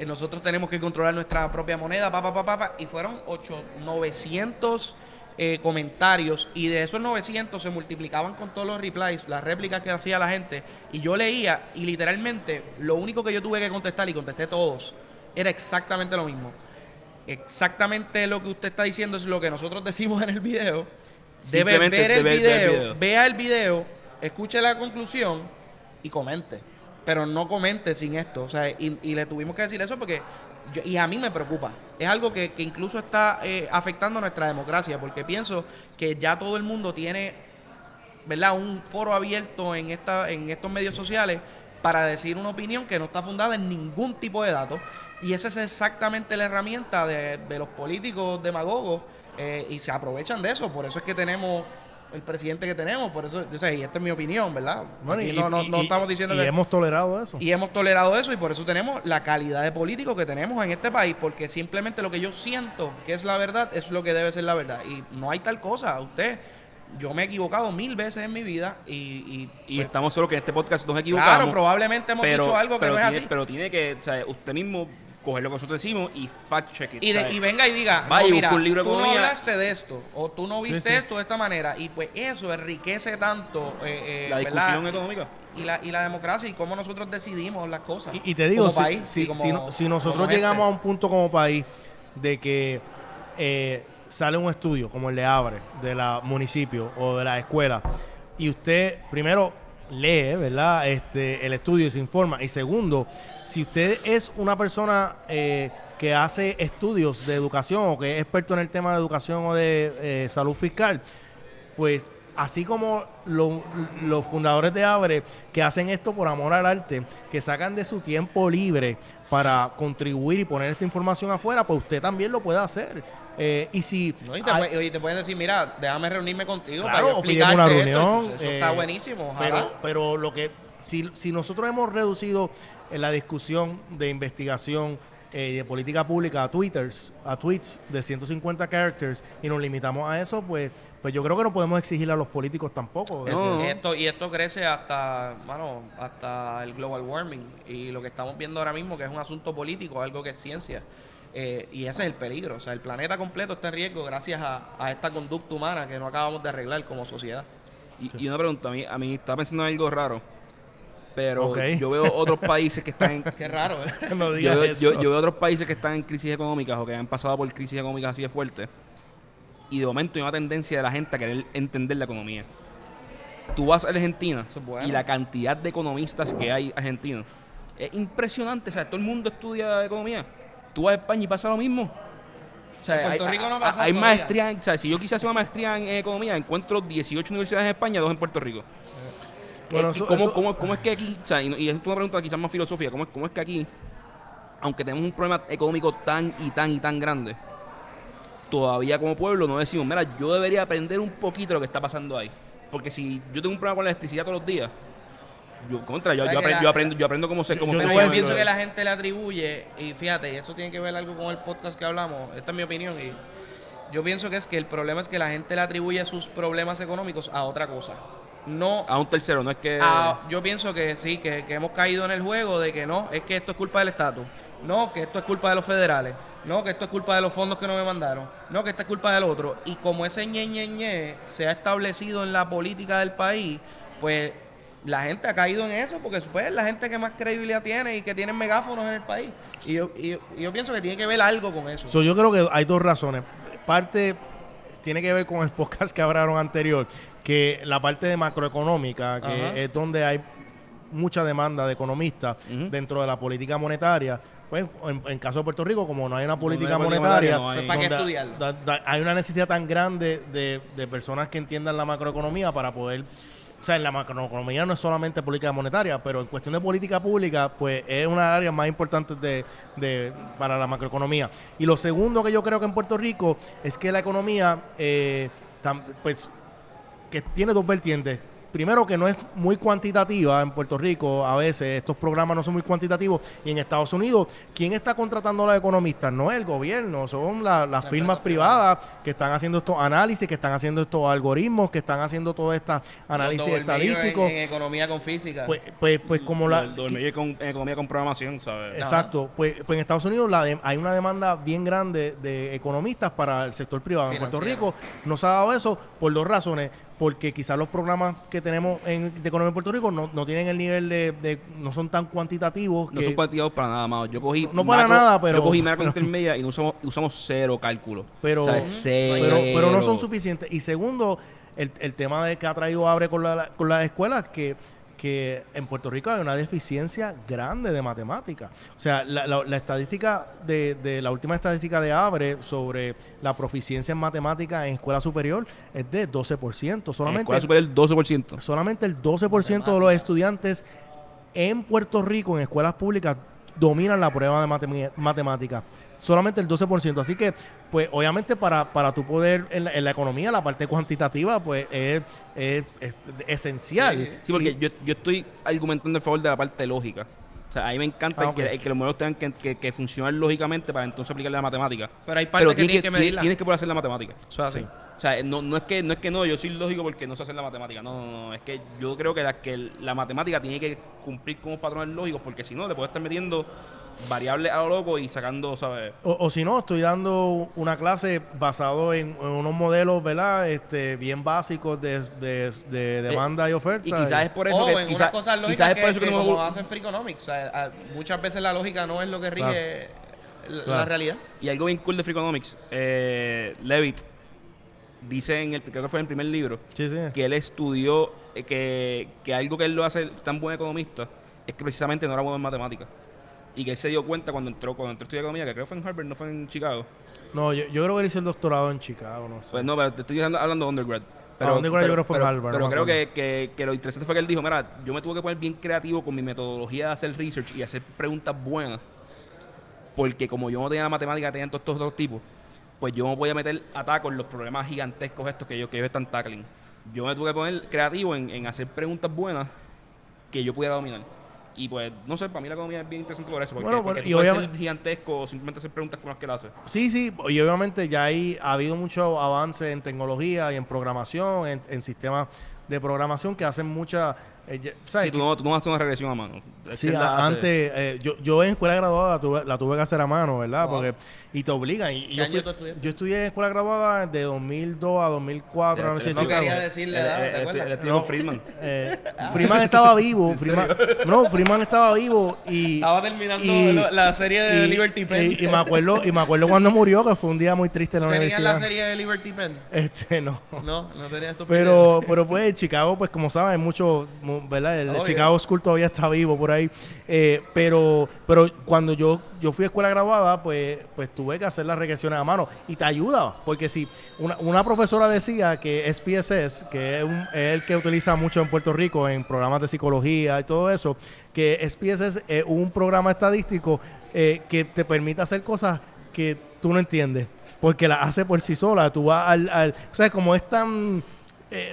[SPEAKER 2] nosotros tenemos que controlar nuestra propia moneda, y fueron 900 comentarios, y de esos 900 se multiplicaban con todos los replies, las réplicas que hacía la gente, y yo leía, y literalmente lo único que yo tuve que contestar, y contesté todos, era exactamente lo mismo. Exactamente lo que usted está diciendo es lo que nosotros decimos en el video. Debe
[SPEAKER 1] Simplemente
[SPEAKER 2] ver el
[SPEAKER 1] debe ver el
[SPEAKER 2] video,
[SPEAKER 1] video.
[SPEAKER 2] vea el video, escuche la conclusión y comente. Pero no comente sin esto. O sea, y le tuvimos que decir eso porque y a mí me preocupa. Es algo que incluso está afectando nuestra democracia, porque pienso que ya todo el mundo tiene, ¿verdad?, un foro abierto en estos medios sociales para decir una opinión que no está fundada en ningún tipo de datos. Y esa es exactamente la herramienta de los políticos demagogos, y se aprovechan de eso. Por eso es que tenemos el presidente que tenemos. Por eso, yo sé, y esta es mi opinión, ¿verdad?
[SPEAKER 3] Bueno,
[SPEAKER 2] Aquí no estamos diciendo
[SPEAKER 3] y
[SPEAKER 2] que...
[SPEAKER 3] hemos tolerado eso.
[SPEAKER 2] Y hemos tolerado eso, y por eso tenemos la calidad de políticos que tenemos en este país, porque simplemente lo que yo siento que es la verdad es lo que debe ser la verdad. Y no hay tal cosa. Yo me he equivocado 1000 veces en mi vida y
[SPEAKER 1] Y estamos seguros que en este podcast nos equivocamos.
[SPEAKER 2] claro, probablemente hemos dicho algo que no es así.
[SPEAKER 1] Pero tiene que, o sea, usted mismo coger lo que nosotros decimos y fact check it.
[SPEAKER 2] Y,
[SPEAKER 1] ¿sabes?
[SPEAKER 2] y venga y diga,
[SPEAKER 1] Vaya
[SPEAKER 2] no,
[SPEAKER 1] y
[SPEAKER 2] mira,
[SPEAKER 1] busca un libro de
[SPEAKER 2] tú no
[SPEAKER 1] economía.
[SPEAKER 2] hablaste de esto, o tú no viste
[SPEAKER 3] Sí, sí.
[SPEAKER 2] esto de esta manera, y pues eso enriquece tanto
[SPEAKER 1] La
[SPEAKER 2] ¿verdad?
[SPEAKER 1] discusión económica.
[SPEAKER 2] y la democracia y cómo nosotros decidimos las cosas.
[SPEAKER 3] Y te digo,
[SPEAKER 2] como país, y como-
[SPEAKER 3] si nosotros
[SPEAKER 2] como
[SPEAKER 3] llegamos a
[SPEAKER 2] gente.
[SPEAKER 3] un punto como país de que sale un estudio como el de Abre, de la municipio o de la escuela, y usted primero lee, ¿verdad? El estudio y se informa. Y segundo, si usted es una persona que hace estudios de educación o que es experto en el tema de educación o de salud fiscal, pues así como los fundadores de Abre, que hacen esto por amor al arte, que sacan de su tiempo libre para contribuir y poner esta información afuera, pues usted también lo puede hacer. Y si
[SPEAKER 2] No, y te pueden decir, mira, déjame reunirme contigo
[SPEAKER 3] claro,
[SPEAKER 2] para yo
[SPEAKER 3] o pidemos una
[SPEAKER 2] explicarte esto.
[SPEAKER 3] reunión.
[SPEAKER 2] Entonces, eso está buenísimo, ojalá.
[SPEAKER 3] Pero lo que si nosotros hemos reducido la discusión de investigación de política pública a tweets de 150 characters y nos limitamos a eso, pues yo creo que no podemos exigirle a los políticos tampoco.
[SPEAKER 1] No.
[SPEAKER 2] Esto crece hasta el global warming y lo que estamos viendo ahora mismo, que es un asunto político, algo que es ciencia. Y ese es el peligro. O sea, el planeta completo está en riesgo gracias a esta conducta humana que no acabamos de arreglar como sociedad.
[SPEAKER 1] Y una pregunta, a mí estaba pensando en algo raro, pero
[SPEAKER 3] Ok.
[SPEAKER 1] yo veo otros países que están en...
[SPEAKER 2] Qué raro, ¿eh?
[SPEAKER 3] No
[SPEAKER 1] yo,
[SPEAKER 3] digas
[SPEAKER 1] veo,
[SPEAKER 3] eso.
[SPEAKER 1] yo veo otros países que están en crisis económicas o que han pasado por crisis económicas así de fuertes, y de momento hay una tendencia de la gente a querer entender la economía. Tú vas a Argentina
[SPEAKER 2] Eso es bueno.
[SPEAKER 1] y la cantidad de economistas que hay argentinos es impresionante. O sea, todo el mundo estudia economía. Tú vas a España y pasa lo mismo. O sea,
[SPEAKER 2] En Puerto Rico no pasa
[SPEAKER 1] hay
[SPEAKER 2] todavía.
[SPEAKER 1] maestría, o sea, si yo quise hacer una maestría en economía, encuentro 18 universidades en España, 2 en Puerto Rico.
[SPEAKER 3] Bueno,
[SPEAKER 1] ¿Cómo es que aquí, o sea, y es una pregunta quizás más filosófica, ¿cómo es que aquí, aunque tenemos un problema económico tan grande, todavía como pueblo no decimos, mira, yo debería aprender un poquito lo que está pasando ahí? Porque si yo tengo un problema con la electricidad todos los días, yo aprendo cómo se... Cómo
[SPEAKER 3] yo te
[SPEAKER 2] Pero
[SPEAKER 3] voy a
[SPEAKER 2] yo
[SPEAKER 3] decir-
[SPEAKER 2] pienso que la gente le atribuye, y fíjate, y eso tiene que ver algo con el podcast que hablamos, esta es mi opinión, y yo pienso que es que el problema es que la gente le atribuye sus problemas económicos a otra cosa. No
[SPEAKER 1] a un tercero, no es que...
[SPEAKER 2] yo pienso que sí, que hemos caído en el juego de que no, es que esto es culpa del estatus, no, que esto es culpa de los federales, no, que esto es culpa de los fondos que no me mandaron, no, que esto es culpa del otro. Y como ese ñe se ha establecido en la política del país, pues la gente ha caído en eso, porque pues, es la gente que más credibilidad tiene y que tiene megáfonos en el país. Y yo pienso que tiene que ver algo con eso.
[SPEAKER 3] Yo creo que hay dos razones. Parte tiene que ver con el podcast que hablaron anterior, que la parte de macroeconómica, que
[SPEAKER 2] Ajá.
[SPEAKER 3] es donde hay mucha demanda de economistas
[SPEAKER 1] Ujú.
[SPEAKER 3] dentro de la política monetaria. Pues en caso de Puerto Rico, como no hay una
[SPEAKER 1] No
[SPEAKER 3] política
[SPEAKER 1] hay política
[SPEAKER 3] monetaria,
[SPEAKER 1] monetaria, no hay.
[SPEAKER 2] ¿Para qué
[SPEAKER 3] donde
[SPEAKER 2] estudiarlo?
[SPEAKER 3] hay una necesidad tan grande de personas que entiendan la macroeconomía para poder... O sea, en la macroeconomía no es solamente política monetaria, pero en cuestión de política pública, pues es una de las áreas más importantes para la macroeconomía. Y lo segundo que yo creo que en Puerto Rico es que la economía, pues, que tiene dos vertientes. Primero, que no es muy cuantitativa en Puerto Rico. A veces estos programas no son muy cuantitativos. Y en Estados Unidos, ¿quién está contratando a los economistas? No es el gobierno, son las firmas privadas que están haciendo estos análisis, que están haciendo estos algoritmos, que están haciendo todo este análisis
[SPEAKER 2] Los double major
[SPEAKER 3] estadístico.
[SPEAKER 2] en economía con física.
[SPEAKER 3] Pues como la...
[SPEAKER 1] en economía con programación, ¿sabes?
[SPEAKER 3] Exacto. Pues en Estados Unidos hay una demanda bien grande de economistas para el sector privado. En Puerto
[SPEAKER 2] Financiero.
[SPEAKER 3] Rico no se ha dado eso por dos razones. Porque quizás los programas que tenemos de economía en Puerto Rico no tienen el nivel no son tan cuantitativos.
[SPEAKER 1] No son cuantitativos para nada, mano. Yo cogí
[SPEAKER 3] No para nada, pero-
[SPEAKER 1] yo cogí macro intermedia y no usamos cero cálculo.
[SPEAKER 3] Pero,
[SPEAKER 1] O sea,
[SPEAKER 3] pero no son
[SPEAKER 1] cero.
[SPEAKER 3] suficientes. Y segundo, el tema de que ha traído Abre con las escuelas, que en Puerto Rico hay una deficiencia grande de matemáticas. O sea, la estadística de la última estadística de Abre sobre la proficiencia en matemáticas en escuela superior es de 12%.
[SPEAKER 1] En
[SPEAKER 3] Solamente,
[SPEAKER 1] escuela superior el 12%.
[SPEAKER 3] solamente el 12% de los estudiantes en Puerto Rico, en escuelas públicas, dominan la prueba de matemáticas. Solamente el 12%. Así que, pues, obviamente, para tu poder en la economía, la parte cuantitativa, pues, es esencial.
[SPEAKER 1] Sí, porque yo estoy argumentando a favor de la parte lógica. O sea, a mí me encanta
[SPEAKER 3] Ah, ok.
[SPEAKER 1] el que los modelos tengan que funcionar lógicamente para entonces aplicarle la matemática.
[SPEAKER 2] Pero hay partes que tienen que medirla.
[SPEAKER 1] Tienes que poder hacer la matemática.
[SPEAKER 2] Eso es así.
[SPEAKER 1] O sea, no es que no, yo soy lógico porque no sé hacer la matemática. No, es que yo creo que la matemática tiene que cumplir con patrones lógicos, porque si no, le puedes estar metiendo variables a lo loco y sacando, ¿sabes?
[SPEAKER 3] O si no, estoy dando una clase basado en unos modelos, ¿verdad? Bien básicos de demanda y oferta.
[SPEAKER 1] Y quizás es por eso
[SPEAKER 2] O
[SPEAKER 1] que...
[SPEAKER 2] en unas cosas
[SPEAKER 1] quizás
[SPEAKER 2] lógicas
[SPEAKER 1] es por eso que no me
[SPEAKER 2] como
[SPEAKER 1] gusta.
[SPEAKER 2] hacen Free Economics. O sea, muchas veces la lógica no es lo que rige la
[SPEAKER 3] Claro.
[SPEAKER 2] realidad.
[SPEAKER 1] Y algo bien cool de Free Economics, Levitt, dice creo que fue en el primer libro,
[SPEAKER 3] Sí, sí.
[SPEAKER 1] que él estudió, que algo que él lo hace tan buen economista es que precisamente no era bueno en matemáticas. Y que él se dio cuenta cuando entró a estudiar economía, que creo que fue en Harvard, no fue en Chicago.
[SPEAKER 3] No, yo creo que él hizo el doctorado en Chicago, no sé.
[SPEAKER 1] Pues no, pero te estoy hablando de undergrad.
[SPEAKER 3] Undergrad yo creo que fue en Harvard,
[SPEAKER 1] Pero
[SPEAKER 3] no me
[SPEAKER 1] creo
[SPEAKER 3] acuerdo.
[SPEAKER 1] que lo interesante fue que él dijo, mira, yo me tuve que poner bien creativo con mi metodología de hacer research y hacer preguntas buenas. Porque como yo no tenía la matemática, tenía todos estos otros tipos, pues yo me podía meter a taco en los problemas gigantescos estos que ellos están tackling. Yo me tuve que poner creativo en hacer preguntas buenas que yo pudiera dominar. Y pues, no sé, para mí la economía es bien interesante por eso. Porque,
[SPEAKER 3] Bueno,
[SPEAKER 1] porque
[SPEAKER 3] y
[SPEAKER 1] tú puedes
[SPEAKER 3] obviamente-
[SPEAKER 1] ser gigantesco o simplemente hacer preguntas como las que él hace.
[SPEAKER 3] Sí, sí, y obviamente ya ha habido mucho avance en tecnología y en programación, en sistemas de programación que hacen mucha... ¿sabes?
[SPEAKER 1] Sí, tú no haces una regresión a mano.
[SPEAKER 3] Sí,
[SPEAKER 1] Él la hace.
[SPEAKER 3] antes, yo en escuela graduada la tuve que hacer a mano, ¿verdad?
[SPEAKER 2] Wow.
[SPEAKER 3] Y te obligan. Y
[SPEAKER 2] ¿Qué
[SPEAKER 3] yo,
[SPEAKER 2] año tú estudiaste?
[SPEAKER 3] yo estudié en escuela graduada de 2002 a 2004 en la Universidad de
[SPEAKER 2] No
[SPEAKER 3] Chicago.
[SPEAKER 2] quería decirle edad, ¿te acuerdas?
[SPEAKER 1] El estilo Friedman.
[SPEAKER 3] Freeman estaba vivo. Freeman estaba vivo y...
[SPEAKER 2] Estaba terminando
[SPEAKER 3] y-
[SPEAKER 2] la serie de
[SPEAKER 3] y-
[SPEAKER 2] Liberty Pen.
[SPEAKER 3] y me acuerdo cuando murió, que fue un día muy triste en la
[SPEAKER 2] ¿Tenías
[SPEAKER 3] universidad.
[SPEAKER 2] la serie de Liberty Pen?
[SPEAKER 3] No.
[SPEAKER 2] No tenía eso.
[SPEAKER 3] Pero pues en Chicago, pues como saben, ¿verdad? El
[SPEAKER 2] Obvio.
[SPEAKER 3] Chicago School todavía está vivo por ahí. Pero cuando yo fui a escuela graduada, pues tuve que hacer las regresiones a mano. Y te ayuda, porque si una profesora decía que SPSS, que es el que utiliza mucho en Puerto Rico en programas de psicología y todo eso, que SPSS es un programa estadístico que te permite hacer cosas que tú no entiendes, porque las hace por sí sola. Tú vas o sea, como es tan...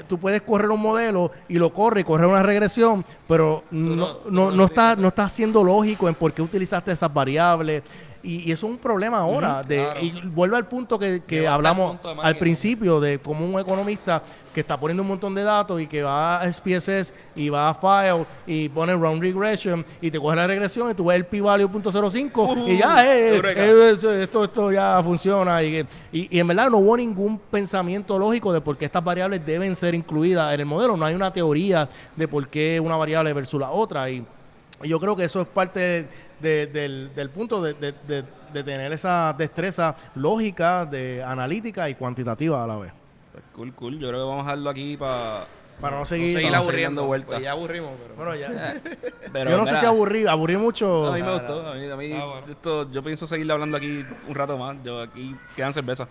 [SPEAKER 3] tú puedes correr un modelo y lo corre y correr una regresión, pero no está siendo lógico en por qué utilizaste esas variables. Y eso es un problema ahora.
[SPEAKER 2] claro.
[SPEAKER 3] Y vuelvo al punto que
[SPEAKER 2] Llevaste al
[SPEAKER 3] hablamos
[SPEAKER 2] punto de
[SPEAKER 3] al
[SPEAKER 2] máquina.
[SPEAKER 3] principio, de como un economista que está poniendo un montón de datos y que va a SPSS y va a File y pone round regression y te coge la regresión y tú ves el p-value .05 y ya
[SPEAKER 1] eureka.
[SPEAKER 3] esto ya funciona. Y en verdad no hubo ningún pensamiento lógico de por qué estas variables deben ser incluidas en el modelo. No hay una teoría de por qué una variable versus la otra. Y yo creo que eso es parte del punto de tener esa destreza lógica, de analítica y cuantitativa a la vez.
[SPEAKER 1] Pues cool. Yo creo que vamos a dejarlo aquí para...
[SPEAKER 3] Para no seguir...
[SPEAKER 2] Seguir
[SPEAKER 1] Vamos
[SPEAKER 2] aburriendo.
[SPEAKER 1] dando vueltas.
[SPEAKER 2] Pues ya aburrimos, pero...
[SPEAKER 3] Bueno, ya.
[SPEAKER 1] Pero,
[SPEAKER 3] Yo no sé
[SPEAKER 1] mira,
[SPEAKER 3] si aburrí mucho.
[SPEAKER 1] a mí me gustó. A mí
[SPEAKER 2] bueno.
[SPEAKER 1] esto, yo pienso seguir hablando aquí un rato más. Aquí quedan cervezas.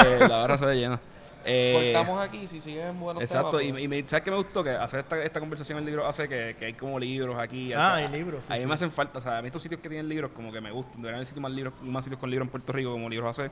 [SPEAKER 1] La barra se ve llena.
[SPEAKER 2] Cortamos aquí si siguen buenos
[SPEAKER 1] Exacto.
[SPEAKER 2] temas.
[SPEAKER 1] ¿Sabes qué me gustó? Que hacer esta conversación en el libro hace que hay como libros aquí. o
[SPEAKER 3] Ah,
[SPEAKER 1] sea,
[SPEAKER 3] hay libros, sí,
[SPEAKER 1] a mí
[SPEAKER 3] sí.
[SPEAKER 1] me hacen falta. O sea, a mí estos sitios que tienen libros como que me gustan. Deberían haber más sitios con libros en Puerto Rico como Libros AC.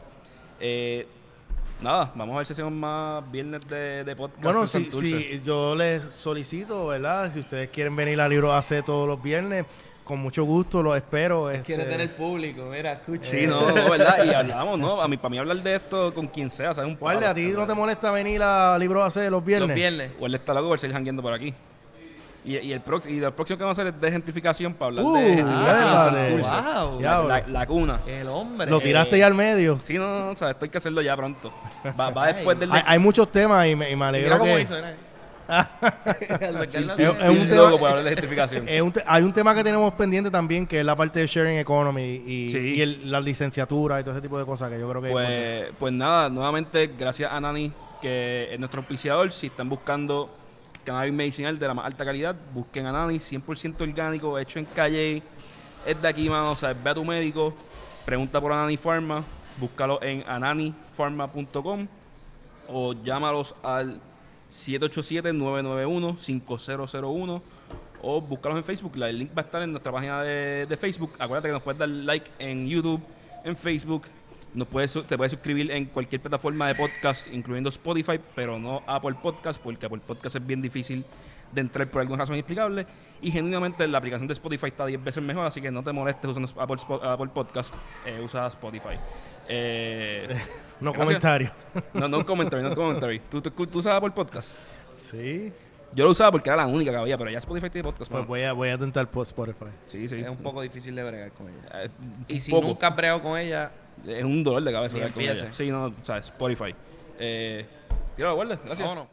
[SPEAKER 1] Nada, vamos a ver si hacemos más viernes de podcast.
[SPEAKER 3] Bueno,
[SPEAKER 1] en
[SPEAKER 3] sí,
[SPEAKER 1] Santurce.
[SPEAKER 3] yo les solicito, ¿verdad? Si ustedes quieren venir a Libro AC todos los viernes, con mucho gusto los espero.
[SPEAKER 2] Quiere tener público, mira, escucha.
[SPEAKER 1] Sí, no, ¿verdad? Y hablamos, ¿no? Para mí hablar de esto con quien sea, ¿sabes? Un
[SPEAKER 3] Guardia,
[SPEAKER 1] palo,
[SPEAKER 3] ¿a ti no
[SPEAKER 1] ¿verdad?
[SPEAKER 3] te molesta venir a Libro AC los viernes?
[SPEAKER 2] Los viernes.
[SPEAKER 1] O él está loco por seguir jangueando por aquí. Y el próximo que vamos a hacer es de gentrificación para hablar de gentrificación
[SPEAKER 3] vale.
[SPEAKER 1] en Santurce.
[SPEAKER 2] Wow.
[SPEAKER 3] Ya,
[SPEAKER 1] La cuna.
[SPEAKER 2] El hombre.
[SPEAKER 3] Lo tiraste ya al medio.
[SPEAKER 1] Sí, no, o sea, esto hay que hacerlo ya pronto. Va después del...
[SPEAKER 3] Hay muchos temas y me
[SPEAKER 2] Mira
[SPEAKER 3] alegro
[SPEAKER 2] cómo
[SPEAKER 3] que...
[SPEAKER 2] hizo, mira.
[SPEAKER 3] Es un
[SPEAKER 1] un
[SPEAKER 3] tema-
[SPEAKER 1] loco por hablar de gentrificación.
[SPEAKER 3] Hay un tema que tenemos pendiente también, que es la parte de sharing economy y,
[SPEAKER 1] Sí.
[SPEAKER 3] la licenciatura y todo ese tipo de cosas que yo creo que...
[SPEAKER 1] Pues nada, nuevamente, gracias a Nani, que es nuestro auspiciador. Si están buscando cannabis medicinal de la más alta calidad, busquen a Nani, 100% orgánico, hecho en Calle. Es de aquí, mano, o sea, ve a tu médico, pregunta por Anani Pharma, búscalo en ananifarma.com o llámalos al 787-991-5001 o búscalos en Facebook. El link va a estar en nuestra página de Facebook. Acuérdate que nos puedes dar like en YouTube, en Facebook. Te puedes suscribir en cualquier plataforma de podcast, incluyendo Spotify, pero no Apple Podcast, porque Apple Podcast es bien difícil de entrar por alguna razón inexplicable. Y genuinamente la aplicación de Spotify está 10 veces mejor, así que no te molestes usando Apple Podcast, usa Spotify.
[SPEAKER 3] No
[SPEAKER 1] gracias.
[SPEAKER 3] comentario.
[SPEAKER 1] No un comentario. ¿Tú usas Apple Podcast?
[SPEAKER 3] Sí.
[SPEAKER 1] Yo lo usaba porque era la única que había, pero ya Spotify tiene podcast.
[SPEAKER 3] Pues
[SPEAKER 1] mano.
[SPEAKER 3] voy a tentar por Spotify.
[SPEAKER 1] Sí.
[SPEAKER 2] Es un poco difícil de bregar con ella. Y
[SPEAKER 1] Un
[SPEAKER 2] si
[SPEAKER 1] poco.
[SPEAKER 2] nunca has bregado con ella,
[SPEAKER 1] Es un dolor de cabeza.
[SPEAKER 2] Ni
[SPEAKER 1] bregar con ella.
[SPEAKER 2] empiece.
[SPEAKER 1] Sí, no, o sea, Spotify. Tira la guardia, gracias.
[SPEAKER 2] vámonos.